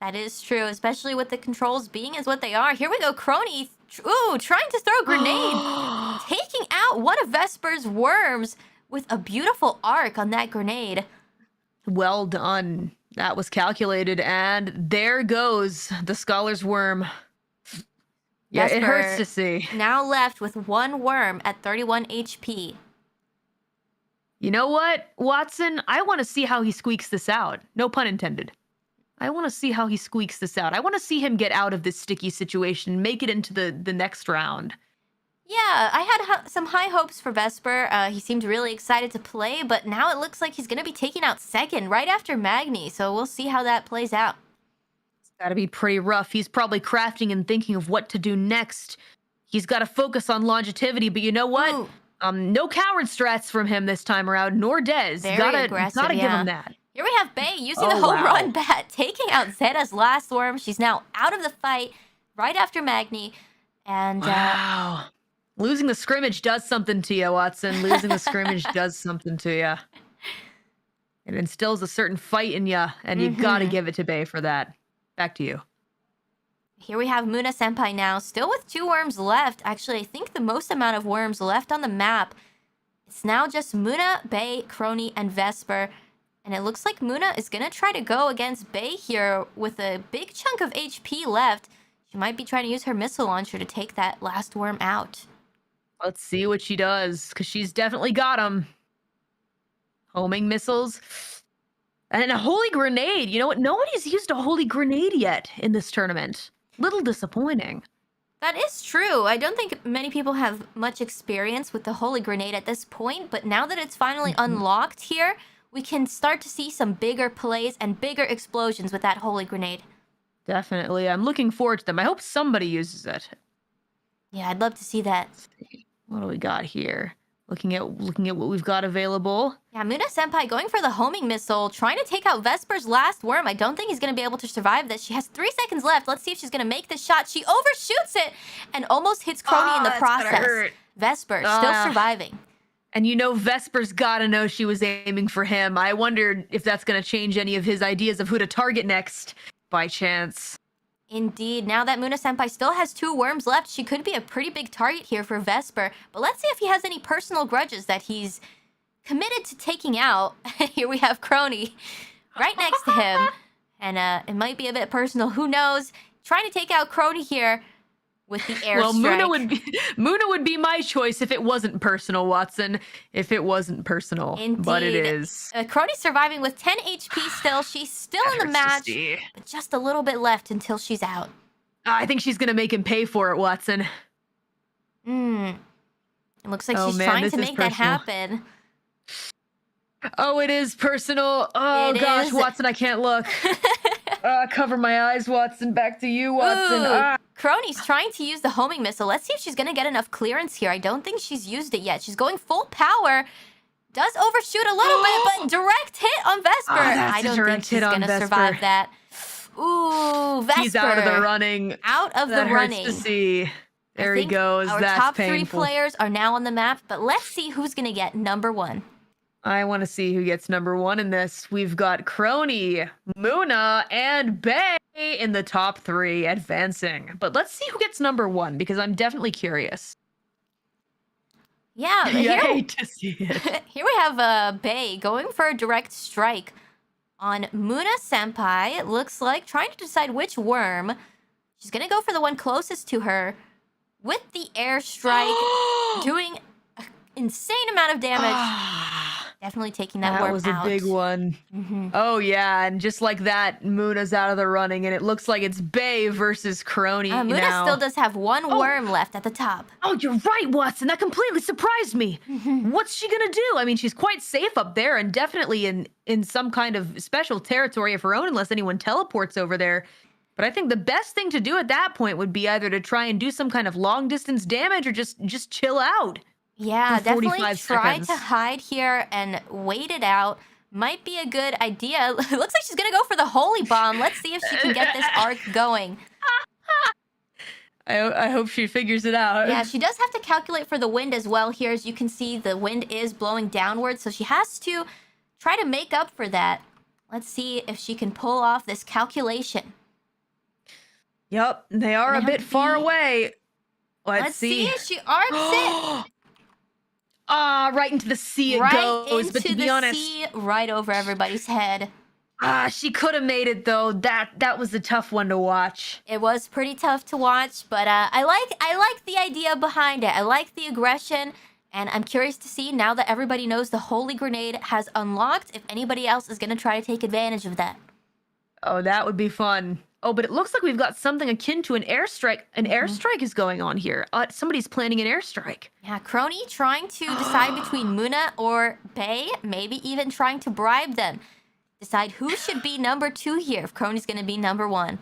That is true, especially with the controls being as what they are. Here we go, Kronii. Ooh, trying to throw a grenade. Taking out one of Vesper's worms with a beautiful arc on that grenade. Well done. That was calculated, and there goes the Scholar's Worm. Yeah, it hurts to see. Now left with one worm at 31 HP. You know what, Watson? I want to see how he squeaks this out. No pun intended. I want to see how he squeaks this out. I want to see him get out of this sticky situation, make it into the next round. Yeah, I had some high hopes for Vesper. He seemed really excited to play, but now it looks like he's going to be taking out second right after Magni, so we'll see how that plays out. It's got to be pretty rough. He's probably crafting and thinking of what to do next. He's got to focus on longevity, but you know what? Ooh. No coward strats from him this time around, nor Dez. Very aggressive, gotta give him that. Here we have Bae using the home run bat, taking out Zeta's last worm. She's now out of the fight right after Magni. And wow. Losing the scrimmage does something to you, Watson. Losing the scrimmage does something to you. It instills a certain fight in you, and you gotta give it to Bae for that. Back to you. Here we have Muna Senpai now, still with 2 worms left. Actually, I think the most amount of worms left on the map. It's now just Muna, Bae, Kronii, and Vesper. And it looks like Muna is going to try to go against Bae here with a big chunk of HP left. She might be trying to use her missile launcher to take that last worm out. Let's see what she does, because she's definitely got them. Homing missiles. And a holy grenade. You know what? Nobody's used a holy grenade yet in this tournament. Little disappointing. That is true. I don't think many people have much experience with the holy grenade at this point, but now that it's finally unlocked here, we can start to see some bigger plays and bigger explosions with that holy grenade. Definitely. I'm looking forward to them. I hope somebody uses it. Yeah, I'd love to see that. What do we got here? Looking at what we've got available. Yeah, Muna Senpai going for the homing missile, trying to take out Vesper's last worm. I don't think he's going to be able to survive this. She has 3 seconds left. Let's see if she's going to make this shot. She overshoots it and almost hits Kronii in the process. Vesper still surviving. And you know Vesper's got to know she was aiming for him. I wondered if that's going to change any of his ideas of who to target next, by chance. Indeed. Now that Muna Senpai still has 2 worms left, she could be a pretty big target here for Vesper. But let's see if he has any personal grudges that he's committed to taking out. Here we have Kronii right next to him. And it might be a bit personal. Who knows? Trying to take out Kronii here with the airstrike. Well, Muna would be my choice if it wasn't personal, Watson. If it wasn't personal. Indeed. But it is. Kronii surviving with 10 HP still. She's still in the match, but just a little bit left until she's out. I think she's going to make him pay for it, Watson. It looks like she's trying to make that happen. Oh, it is personal. Oh, gosh, Watson, I can't look. Cover my eyes, Watson. Back to you, Watson. Kronii's trying to use the homing missile. Let's see if she's going to get enough clearance here. I don't think she's used it yet. She's going full power. Does overshoot a little bit, but direct hit on Vesper. I don't think she's going to survive that. Ooh, Vesper. He's out of the running. Out of that the running. Hurts to see. There he goes. Our That's top painful. 3 players are now on the map, but let's see who's going to get number 1. I want to see who gets number 1 in this. We've got Kronii, Muna, and Bae in the top 3 advancing. But let's see who gets number 1 because I'm definitely curious. Yeah, I hate to see it. Here we have Bae going for a direct strike on Muna Senpai. It looks like trying to decide which worm. She's going to go for the one closest to her with the airstrike, doing an insane amount of damage. Definitely taking that worm out. That was a big one. Oh, yeah. And just like that, Muna's out of the running. And it looks like it's Bae versus Kronii Muna now. still does have 1 worm left at the top. Oh, you're right, Watson. That completely surprised me. What's she going to do? I mean, she's quite safe up there and definitely in some kind of special territory of her own unless anyone teleports over there. But I think the best thing to do at that point would be either to try and do some kind of long-distance damage or just chill out. Yeah, definitely try seconds. to hide here and wait it out. Might be a good idea. Looks like she's going to go for the holy bomb. Let's see if she can get this arc going. I hope she figures it out. Yeah, she does have to calculate for the wind as well here. As you can see, the wind is blowing downwards, so she has to try to make up for that. Let's see if she can pull off this calculation. Yep, they are a Gonna bit have to far be- away. Let's see if she arcs it. Ah, right into the sea it Right goes. But to into be the honest, sea, right over everybody's head. she could have made it though. That was a tough one to watch. It was pretty tough to watch, but I like the idea behind it. I like the aggression, and I'm curious to see now that everybody knows the holy grenade has unlocked if anybody else is gonna try to take advantage of that. Oh, that would be fun. Oh, but it looks like we've got something akin to an airstrike. An airstrike is going on here. Somebody's planning an airstrike. Yeah, Kronii trying to decide between Muna or Bae, maybe even trying to bribe them. Decide who should be number 2 here if Kronii's gonna be number 1.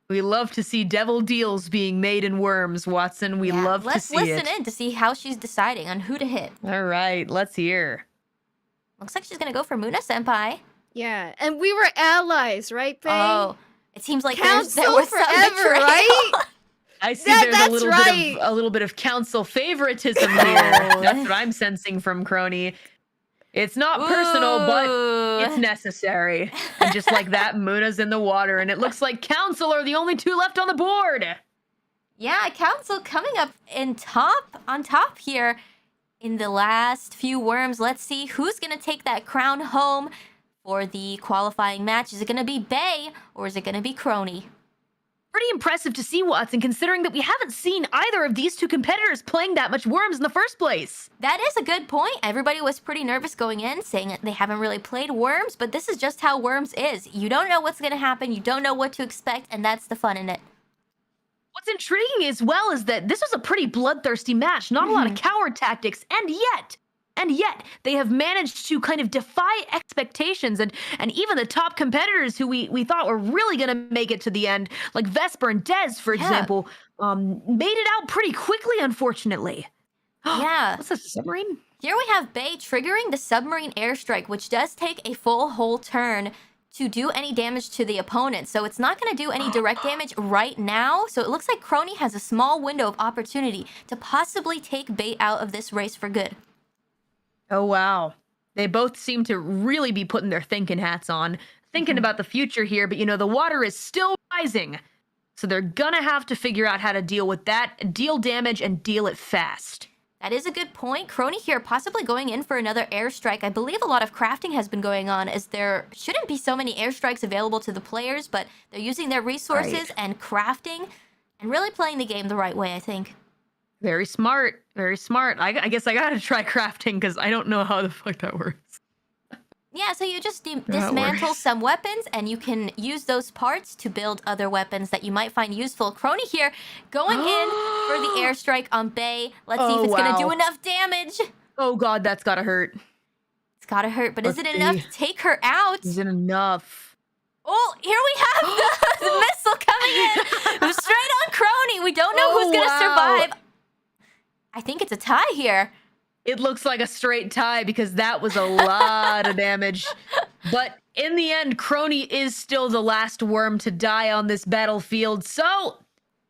We love to see devil deals being made in Worms, Watson. We love to see it. Let's listen in to see how she's deciding on who to hit. All right, let's hear. Looks like she's gonna go for Muna-senpai. Yeah, and we were allies, right, Bae? Oh, it seems like there Council was some forever, betrayal. right? I see That's there's right. a little bit of council favoritism here. That's what I'm sensing from Kronii. It's not personal, but it's Ooh. necessary. And just like that, Muna's in the water, and it looks like council are the only 2 left on the board. Yeah, Council coming up on top here in the last few worms. Let's see who's gonna take that crown home for the qualifying match. Is it gonna be Bae or is it gonna be Kronii? Pretty impressive to see, Watson, considering that we haven't seen either of these 2 competitors playing that much Worms in the first place. That is a good point. Everybody was pretty nervous going in, saying that they haven't really played Worms, but this is just how Worms is. You don't know what's gonna happen, you don't know what to expect, and that's the fun in it. What's intriguing as well is that this was a pretty bloodthirsty match, not a lot of coward tactics, and yet they have managed to kind of defy expectations, and even the top competitors who we thought were really going to make it to the end, like Vesper and Dez, for example, made it out pretty quickly, unfortunately. Yeah. What's this, a submarine? Here we have Bae triggering the submarine airstrike, which does take a full whole turn to do any damage to the opponent. So it's not going to do any direct damage right now. So it looks like Kronii has a small window of opportunity to possibly take Bae out of this race for good. Oh, wow. They both seem to really be putting their thinking hats on, thinking about the future here, but the water is still rising. So they're gonna have to figure out how to deal with that, deal damage, and deal it fast. That is a good point. Kronii here possibly going in for another airstrike. I believe a lot of crafting has been going on as there shouldn't be so many airstrikes available to the players, but they're using their resources and crafting and really playing the game the right way, I think. Very smart. Very smart. I guess I gotta try crafting because I don't know how the fuck that works. Yeah, so you just That dismantle works. some weapons and you can use those parts to build other weapons that you might find useful. Kronii here going in for the airstrike on Bae. Let's see if it's going to do enough damage. Oh god, that's gotta hurt. It's got to hurt, but is Let's it enough see. to take her out? Is it enough? Oh, here we have the missile coming in. Straight on Kronii. We don't know who's going to survive. I think it's a tie here. It looks like a straight tie because that was a lot of damage. But in the end, Kronii is still the last worm to die on this battlefield. So,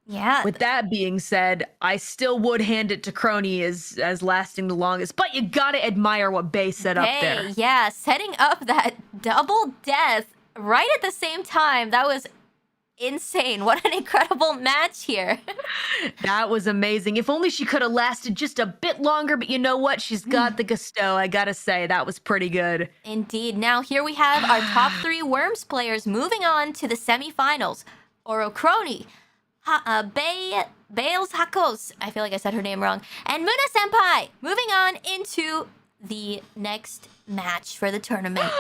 Yeah. with that being said, I still would hand it to Kronii as lasting the longest. But you gotta admire what Bae set up there. Yeah, setting up that double death right at the same time. That was insane. What an incredible match here. That was amazing. If only she could have lasted just a bit longer, but you know what? She's got the gusto. I gotta say, that was pretty good. Indeed. Now here we have our top 3 Worms players moving on to the semifinals. Oro Kronii, Baelz Ch, I feel like I said her name wrong, and Muna-senpai moving on into the next match for the tournament.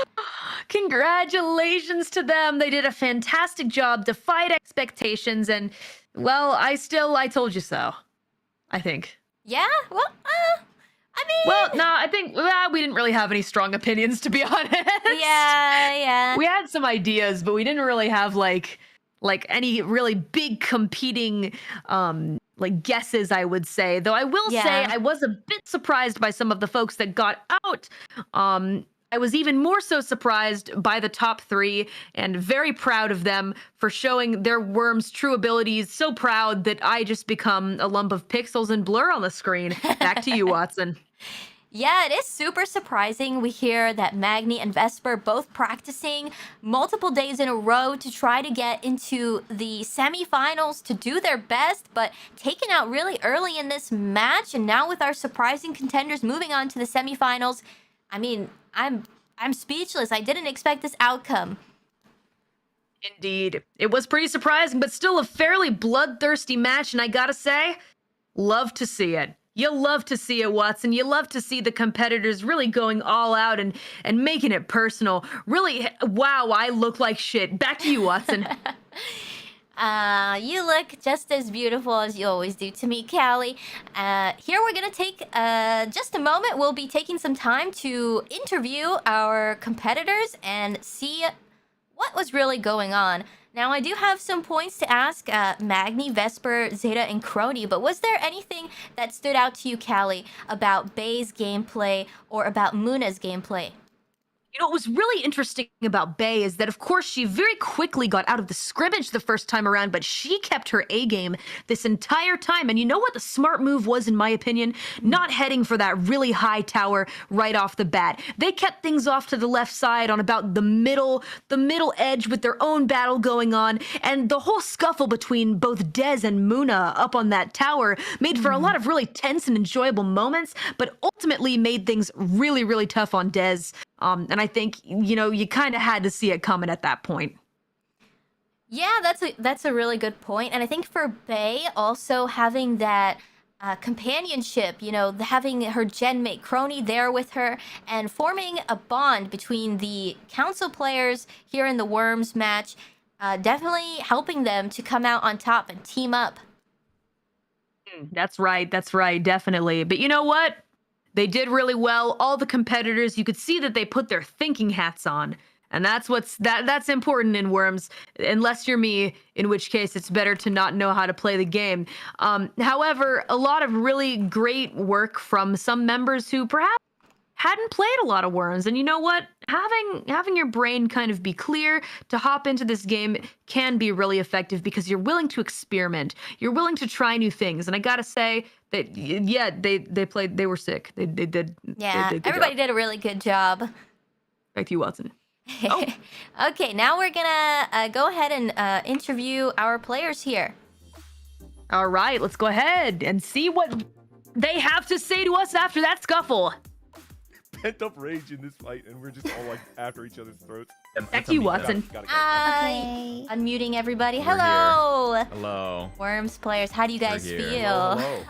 Congratulations to them. They did a fantastic job, defied expectations, and, well, I told you so. I think. Yeah? Well, I mean... Well, no, I think we didn't really have any strong opinions, to be honest. Yeah. We had some ideas, but we didn't really have, like any really big competing guesses, I would say. Though I will say I was a bit surprised by some of the folks that got out. I was even more so surprised by the top 3 and very proud of them for showing their worms' true abilities. So proud that I just become a lump of pixels and blur on the screen. Back to you, Watson. Yeah, it is super surprising. We hear that Magni and Vesper both practicing multiple days in a row to try to get into the semifinals to do their best, but taken out really early in this match. And now with our surprising contenders moving on to the semifinals, I mean, I'm speechless. I didn't expect this outcome. Indeed. It was pretty surprising, but still a fairly bloodthirsty match, and I gotta say, love to see it. You love to see it, Watson. You love to see the competitors really going all out and making it personal. Really, wow, I look like shit. Back to you, Watson. You look just as beautiful as you always do to me, Callie. Here we're gonna take just a moment. We'll be taking some time to interview our competitors and see what was really going on. Now, I do have some points to ask Magni, Vesper, Zeta, and Kronii, but was there anything that stood out to you, Callie, about Bae's gameplay or about Muna's gameplay? You know, what was really interesting about Bae is that, of course, she very quickly got out of the scrimmage the first time around, but she kept her A game this entire time. And you know what the smart move was, in my opinion? Not heading for that really high tower right off the bat. They kept things off to the left side on about the middle edge with their own battle going on. And the whole scuffle between both Dez and Muna up on that tower made for a lot of really tense and enjoyable moments, but ultimately made things really, really tough on Dez. And I think, you know, you kind of had to see it coming at that point. Yeah, that's a really good point. And I think for Bae, also having that companionship, you know, having her gen mate Kronii there with her and forming a bond between the council players here in the Worms match, definitely helping them to come out on top and team up. That's right, definitely. But you know what? They did really well. All the competitors, you could see that they put their thinking hats on. And that's that's important in Worms, unless you're me, in which case it's better to not know how to play the game. However, a lot of really great work from some members who perhaps hadn't played a lot of Worms. And you know what? Having your brain kind of be clear to hop into this game can be really effective because you're willing to experiment. You're willing to try new things. And I gotta say that, yeah, they were sick. They did. Yeah, they did everybody did a really good job. Back to you, Watson. Oh. Okay, now we're gonna go ahead and interview our players here. All right, let's go ahead and see what they have to say to us after that scuffle. Pent up rage in this fight, and we're just all like after each other's throats. Back to you, Watson. Okay. Unmuting everybody. Hello. Hello. Worms players, how do you guys We're here. feel?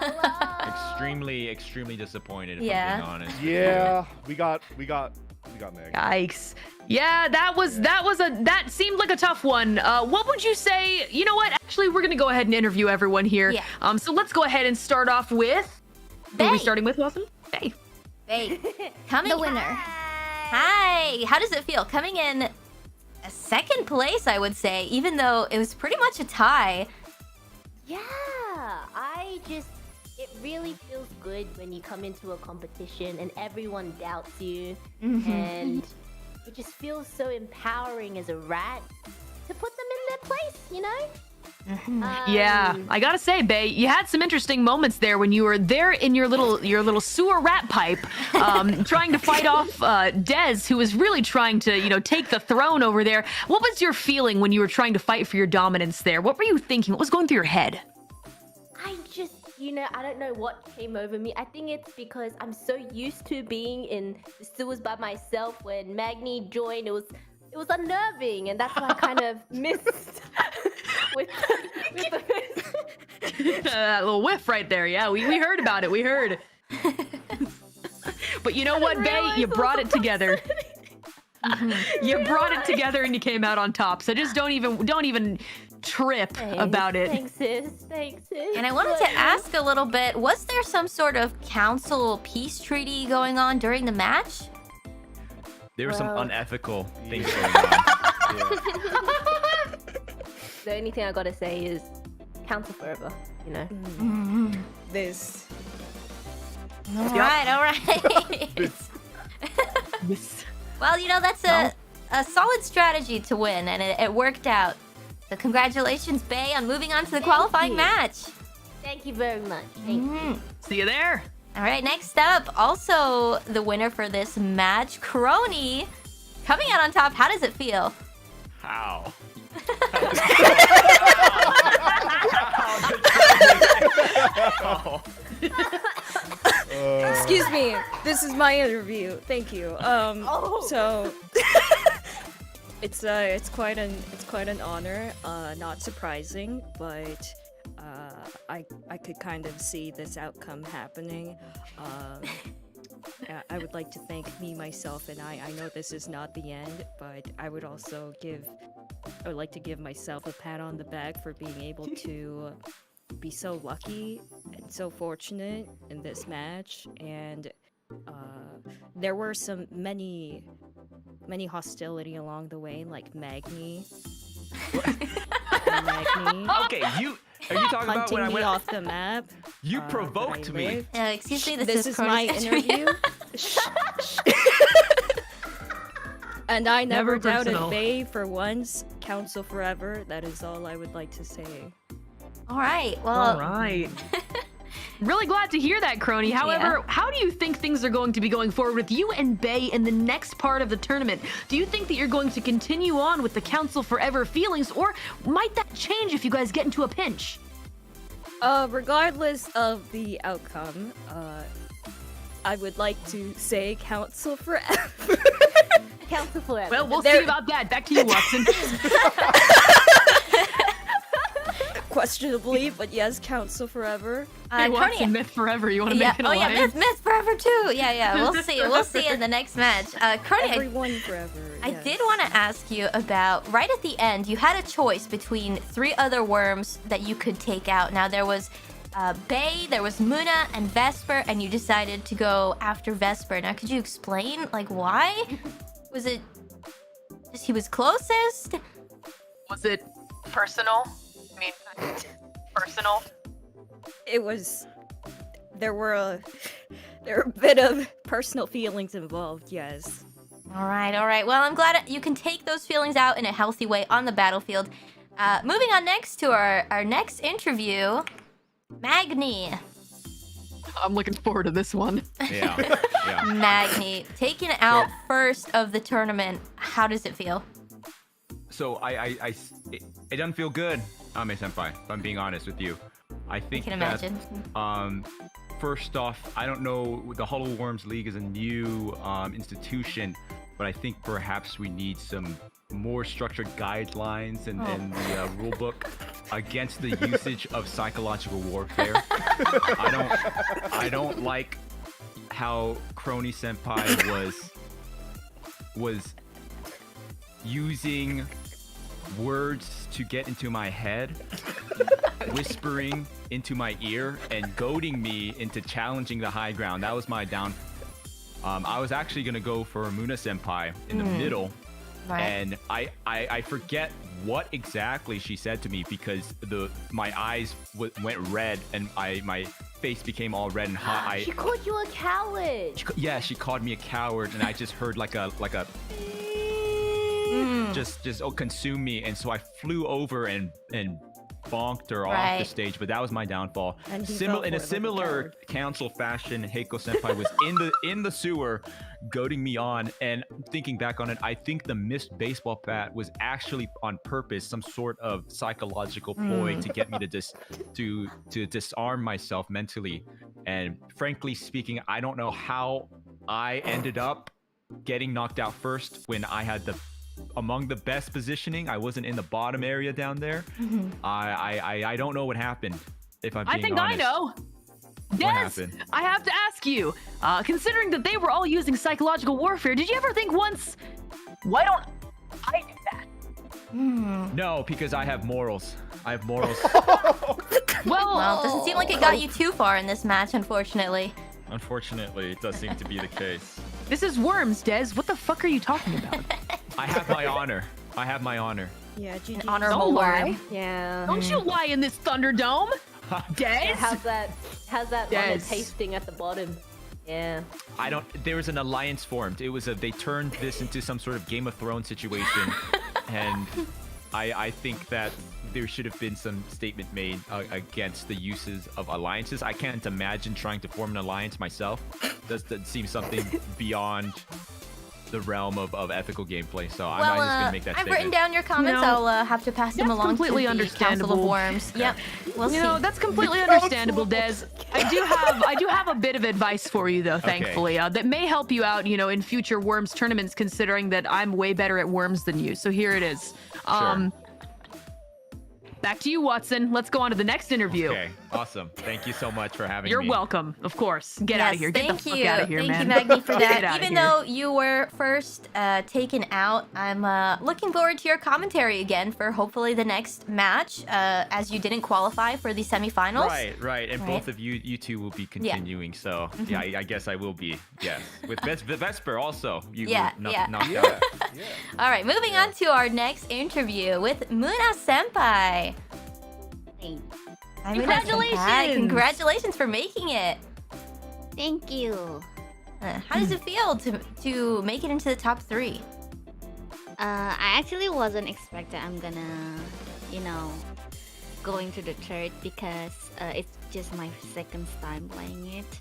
Extremely, extremely disappointed. If Yeah. I'm being honest. Yeah, we got Meg. Yikes. Yeah, that seemed like a tough one. What would you say? You know what? Actually, we're gonna go ahead and interview everyone here. Yeah. So let's go ahead and start off with. Who are we Bae. starting with, Watson? Bae. Bae. Coming The winner. Hi. How does it feel? Coming in a second place, I would say, even though it was pretty much a tie. Yeah, it really feels good when you come into a competition and everyone doubts you, and it just feels so empowering as a rat to put them in their place, you know? Yeah, I gotta say, Bae, you had some interesting moments there when you were there in your little sewer rat pipe, trying to fight off Dez, who was really trying to, you know, take the throne over there. What was your feeling when you were trying to fight for your dominance there? What were you thinking? What was going through your head? I just, you know, I don't know what came over me. I think it's because I'm so used to being in the sewers by myself. When Magni joined, it was unnerving, and that's why I kind of missed with That little whiff right there. Yeah, we heard about it. We heard. But you know what, Bae? You brought it together. You brought it together and you came out on top. So just don't even trip about it. Thanks, sis. And I wanted to ask a little bit, was there some sort of council peace treaty going on during the match? There were some Well. unethical things going on. The only thing I gotta say is council forever, you know. This. All right. Well, you know, that's a solid strategy to win, and it worked out. So congratulations, Bae, on moving on to the qualifying you. match. Thank you very much. Thank you. See you there. All right, next up, also the winner for this match, Kronii, coming out on top. How does it feel? How? Excuse me. This is my interview. Thank you. So it's quite an honor. Not surprising, but I could kind of see this outcome happening. I would like to thank me, myself, and I know this is not the end, but I would like to give myself a pat on the back for being able to be so lucky and so fortunate in this match. And there were many hostility along the way, like Magni. Okay, are you talking about when I me went off the map? You but provoked I me. lived. Excuse me, This is my Kronii's interview. And I never Never doubted personal. Faye for once. Counsel forever. That is all I would like to say. All right, well, All right. Really glad to hear that, Kronii. However, how do you think things are going to be going forward with you and Bae in the next part of the tournament? Do you think that you're going to continue on with the Council Forever feelings, or might that change if you guys get into a pinch? Regardless of the outcome, I would like to say Council forever. Council forever. Well, we'll see about that. Back to you, Watson. Questionably, but yes, Council forever. Hey, Watson, Kronii, myth forever. You want to make an oh yeah, alliance? myth forever too. Yeah, we'll see. We'll see in the next match. Kronii, Everyone forever. I yes. did want to ask you about, right at the end, you had a choice between 3 other worms that you could take out. Now, there was Bae, there was Muna, and Vesper, and you decided to go after Vesper. Now, could you explain, like, why? Was it just he was closest? Was it personal? I mean, personal? It was. There were a bit of personal feelings involved. Yes. All right. Well, I'm glad you can take those feelings out in a healthy way on the battlefield. Moving on next to our next interview, Magni. I'm looking forward to this one. Yeah. Magni, taken out first of the tournament. How does it feel? So it doesn't feel good, Ame-senpai, if I'm being honest with you. I think I can that, imagine. First off, I don't know, the HoloWorms League is a new institution, but I think perhaps we need some more structured guidelines in the rule book against the usage of psychological warfare. I don't like how Kronii senpai was using words to get into my head, whispering into my ear, and goading me into challenging the high ground. That was my downfall. I was actually gonna go for Muna senpai in the middle, Right. and I forget what exactly she said to me because my eyes went red and my face became all red and hot. She called you a coward. She called me a coward, and I just heard like a just consume me, and so I flew over and bonked her off the stage. But that was my downfall. And he In a fell for it like a similar coward. council fashion, Heiko senpai was in the sewer, goading me on. And thinking back on it, I think the missed baseball bat was actually on purpose, some sort of psychological ploy to get me to disarm myself mentally. And frankly speaking, I don't know how I ended up getting knocked out first when I had among the best positioning. I wasn't in the bottom area down there. I don't know what happened, if I'm being I think honest. I know. Des, happened? I have to ask you, considering that they were all using psychological warfare, did you ever think once, why don't I do that? No, because I have morals. I have morals. Well, it doesn't seem like it got you too far in this match, unfortunately. Unfortunately, it does seem to be the case. This is Worms, Des. What the fuck are you talking about? I have my honor. I have my honor. Yeah, GG. An honorable Don't lie. worm. Yeah. Don't you lie in this Thunderdome, Des? How's that Yes. tasting at the bottom? Yeah. There was an alliance formed. They turned this into some sort of Game of Thrones situation, and I think that there should have been some statement made against the uses of alliances. I can't imagine trying to form an alliance myself. That seems something beyond the realm of ethical gameplay. So I'm just gonna make that I've statement. written down your comments. You know, I'll have to pass them that's along completely to the Council of understandable. Worms. Yep. We'll see. You know, that's completely understandable, Des. I do have a bit of advice for you though, thankfully, that may help you out, you know, in future Worms tournaments, considering that I'm way better at Worms than you. So here it is. Sure. Back to you, Watson. Let's go on to the next interview. Okay, awesome. Thank you so much for having You're me. welcome, of course. Get out of here. Get the fuck out of here, Thank man. you, Magni, for Get that. outta Even here. though you were first taken out, I'm looking forward to your commentary again for hopefully the next match, as you didn't qualify for the semifinals. Right. And Right. both of you two will be continuing. So yeah, I guess I will be. Yes. With Vesper also. You Yeah, were yeah. knocked Yeah, out. yeah. All right, moving on to our next interview with Muna Senpai. Hi, Muna Senpai. Congratulations! Congratulations for making it. Thank you. How does it feel to make it into the top 3? I actually wasn't expecting I'm gonna, you know, go into the third because it's just my second time playing it.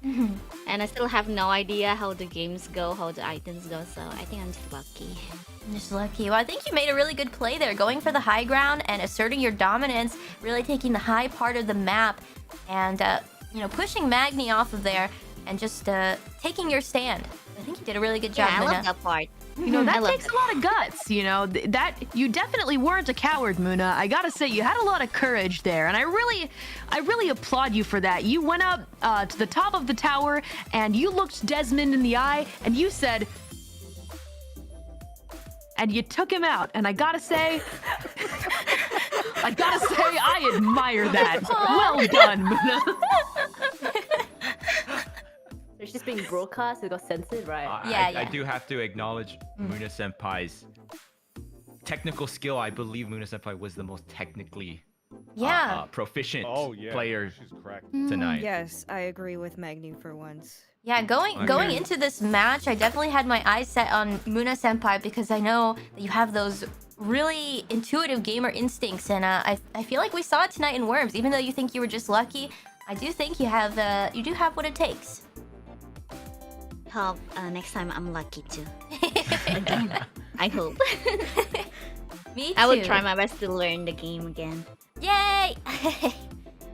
And I still have no idea how the games go, how the items go, so I think I'm just lucky. Just lucky. Well, I think you made a really good play there, going for the high ground and asserting your dominance, really taking the high part of the map, and you know, pushing Magni off of there, and just taking your stand. I think you did a really good job, Yeah, I Muna. love that part. You know, I that love takes a lot of guts, you know, that you definitely weren't a coward, Muna. I gotta say, you had a lot of courage there, and I really applaud you for that. You went up to the top of the tower, and you looked Dezmond in the eye, and you said, and you took him out, and I gotta say, I admire that. Well done, Muna. It's just being broadcast. It got censored, right? Yeah. I do have to acknowledge Muna Senpai's technical skill. I believe Muna Senpai was the most technically proficient Oh yeah. player She's cracked. tonight. Yes, I agree with Magni for once. Yeah, going into this match, I definitely had my eyes set on Muna Senpai because I know that you have those really intuitive gamer instincts, and I feel like we saw it tonight in Worms. Even though you think you were just lucky, I do think you do have what it takes. Hope next time I'm lucky too. I hope. Me too. I will try my best to learn the game again. Yay!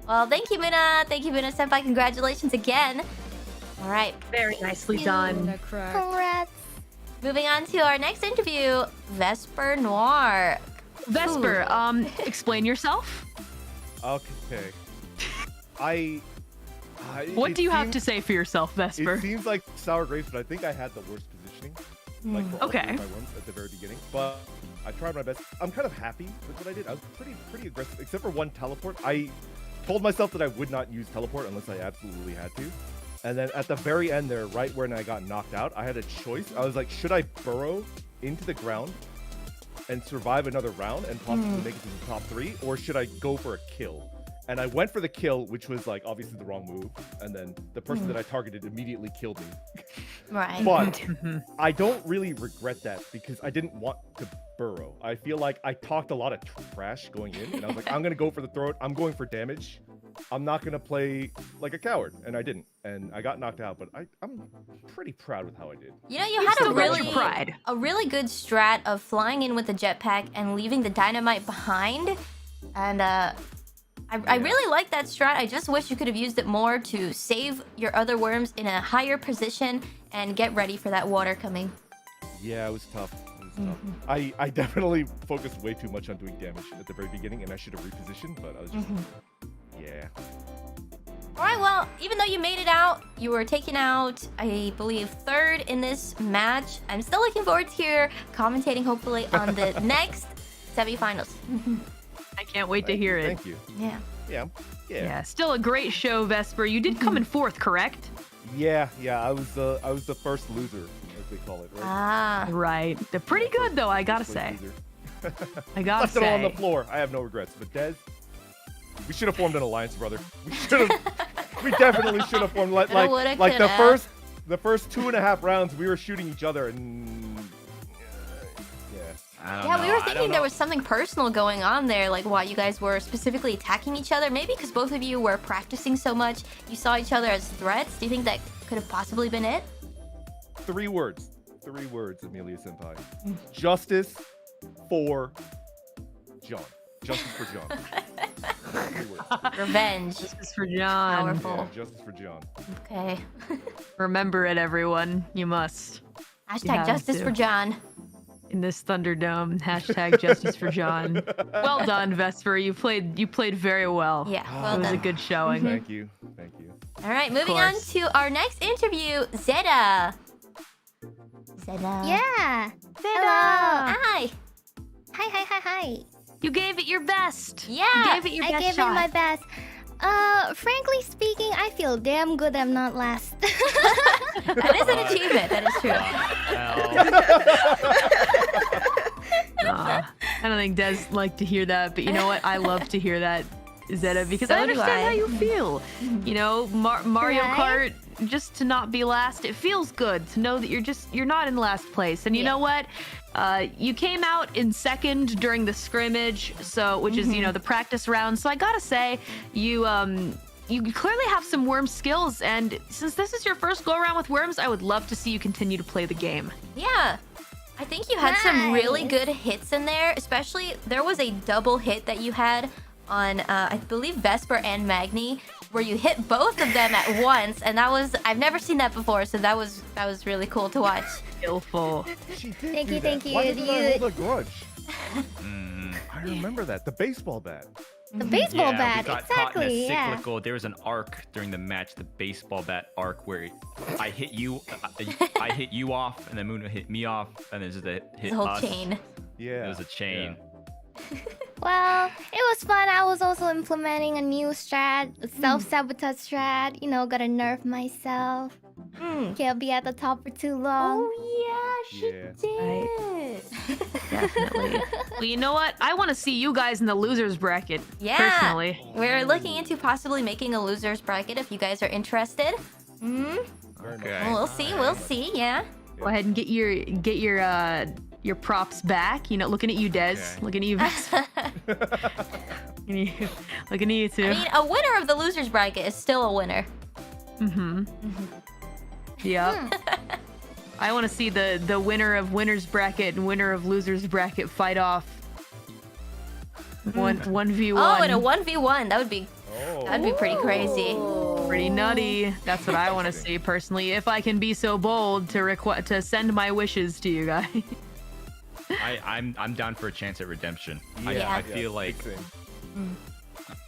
Well, thank you, Muna. Thank you, Muna Senpai. Congratulations again. All right, Very nicely done. Congrats. moving on to our next interview, Vesper Noir. Vesper, explain yourself. Okay. What do you have to say for yourself, It Vesper? seems like sour grapes, but I think I had the worst positioning. Like for all three Okay. of my runs at the very beginning. But I tried my best. I'm kind of happy with what I did. I was pretty aggressive, except for one teleport. I told myself that I would not use teleport unless I absolutely had to. And then at the very end there, right when I got knocked out, I had a choice. I was like, should I burrow into the ground and survive another round and possibly make it to the top 3, or should I go for a kill? And I went for the kill, which was like obviously the wrong move. And then the person that I targeted immediately killed me. Right. But I don't really regret that because I didn't want to burrow. I feel like I talked a lot of trash going in, and I was like, I'm gonna go for the throat. I'm going for damage. I'm not gonna play like a coward, and I didn't, and I got knocked out. But I'm pretty proud with how I did. You know, you had still got your pride. a really good strat of flying in with the jetpack and leaving the dynamite behind, and I really like that strat. I just wish you could have used it more to save your other worms in a higher position and get ready for that water coming. Yeah, it was tough. I definitely focused way too much on doing damage at the very beginning, and I should have repositioned. But I was just yeah. All right, well, even though you made it out, you were taken out, I believe, 3rd in this match. I'm still looking forward to your commentating, hopefully, on the next semifinals. I can't wait to hear it. Thank you. Yeah. Yeah. Yeah, still a great show, Vesper. You did come in 4th, correct? Yeah. I was the first loser, as they call it, right? Ah. Right. They're pretty good, though, I gotta First say. loser. I gotta Left it all on the say. floor. I have no regrets. But Dez, we should have formed an alliance, brother. We definitely should have formed like Coulda, the coulda. first 2.5 rounds we were shooting each other, and yeah. I don't Yeah, know. we were I don't thinking there know. was something personal going on there, like why you guys were specifically attacking each other. Maybe because both of you were practicing so much, you saw each other as threats. Do you think that could have possibly been it? 3 words. 3 words, Amelia Senpai. Justice for John. Justice for John. 3 words. Revenge. This is for John. Powerful. Yeah, justice for John. Okay. Remember it, everyone. You must. Hashtag have justice to. for John. In this Thunderdome, hashtag justice for John. Well done, Vesper. You played very well. Yeah, It well was a done. good showing. Thank you. Thank you. All right, moving on course. to our next interview, Zeta. Zeta. Yeah. Hello. Hi. Hi. You gave it your best. Yeah. You gave it your I best gave shot. it my best. Frankly speaking, I feel damn good I'm not last. That is an achievement. That is true. Aw, I don't think Des liked to hear that, but you know what? I love to hear that, Zeta, because So I do understand I. how you feel. You know, Mario Right? Kart, just to not be last, it feels good to know that you're not in last place. And you know what? You came out in second during the scrimmage, which is the practice round. So I gotta say, you clearly have some worm skills, and since this is your first go around with worms, I would love to see you continue to play the game. Yeah. I think you had some really Nice. good hits in there, especially there was a double hit that you had on, I believe, Vesper and Magni, where you hit both of them at once, and I've never seen that before, so that was really cool to watch. Skillful. She did Thank do you, that. thank you. Why didn't I hold a grudge? Mm. I remember that. The baseball bat. The baseball Yeah, bat, we got caught in a exactly. Yeah. cyclical. There was an arc during the match, the baseball bat arc, where I hit you, I hit you off, and then Muna hit me off, and then just hit The whole us. chain. Yeah. It was a chain. Well, it was fun. I was also implementing a new strat, a self-sabotage strat. You know, gotta nerf myself. Can't be at the top for too long. Oh yeah, she Yeah. did. Definitely. Well, you know what? I want to see you guys in the losers bracket. Yeah. Personally. We're losing into possibly making a losers bracket if you guys are interested. Very Okay. nice. Well, we'll see, yeah. Go ahead and get your props back. You know, looking at you, Des. Okay. Looking at you, Vesper. Looking at you too. I mean, a winner of the losers bracket is still a winner. Yep. I want to see the winner of winners bracket and winner of losers bracket fight off. 1v1. Oh, and a 1v1. That'd be pretty crazy. Pretty nutty. That's what I want to see personally. If I can be so bold to send my wishes to you guys. I'm down for a chance at redemption. Yeah. I feel like Same.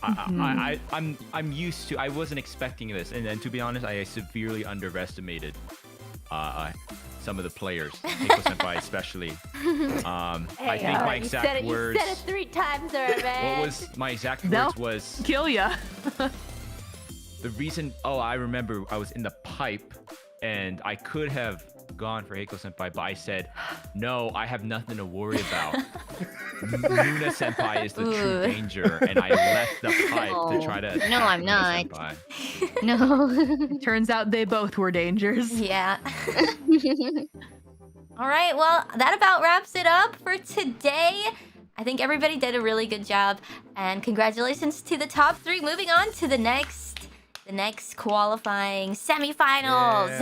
I'm used to. I wasn't expecting this, and to be honest, I severely underestimated some of the players, Keiko Senpai especially. I think my exact words. You said it 3 times already. What was my exact They'll words was kill ya. the reason. Oh, I remember I was in the pipe, and I could have gone for Keiko Senpai, but I said, no, I have nothing to worry about. Luna Senpai is the true Ooh. danger, and I left the pipe to try to. No, I'm attack not. Luna Senpai. No. Turns out they both were dangers. Yeah. All right, well, that about wraps it up for today. I think everybody did a really good job, and congratulations to the top 3. Moving on to the next qualifying semifinals.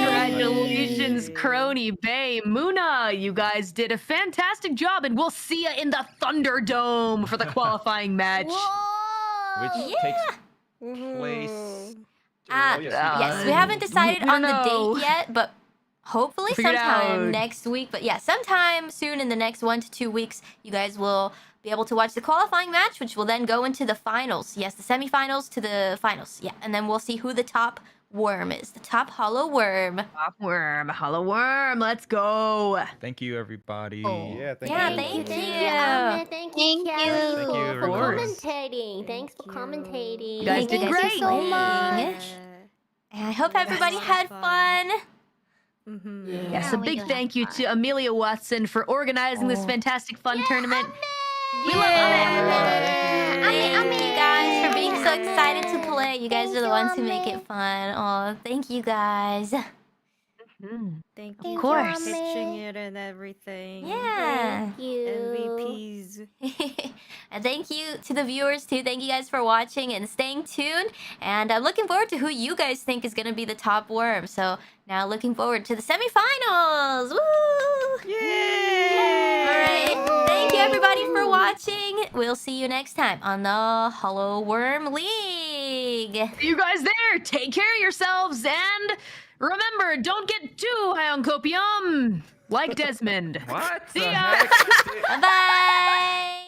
Congratulations, Kronii, Bay, Muna. You guys did a fantastic job, and we'll see you in the Thunderdome for the qualifying match. Which takes place. Yes, we haven't decided we on the don't know. date yet, but hopefully Figure it sometime out. next week. But yeah, sometime soon in the next 1 to 2 weeks, you guys will be able to watch the qualifying match, which will then go into the finals. Yes, the semifinals to the finals. Yeah, and then we'll see who the top worm is. The top hollow worm. Top worm, HoloWorm, let's go. Thank you, everybody. Yeah, thank Yeah, you. thank you. Thank you, Thank Kelly, you. Thank you, for everyone. commentating. Thanks for commentating. You guys Thank did you great. so much. And I hope everybody had fun. Yes, Yeah, a we big do thank have you fun. to Amelia Watson for organizing this fantastic fun tournament. We love Thank you guys for being so excited to play. You guys are the ones who make it fun. Oh, thank you guys. Thank Of you course. for pitching it and everything. Yeah. Thank you. MVPs. And thank you to the viewers too. Thank you guys for watching and staying tuned. And I'm looking forward to who you guys think is gonna be the top worm. So now looking forward to the semifinals. Woo! Yay! All right. Thank you everybody for watching. We'll see you next time on the HoloWorm League. See you guys there. Take care of yourselves and remember, don't get too high on copium, like Dezmond. What? See the ya. heck? Bye bye.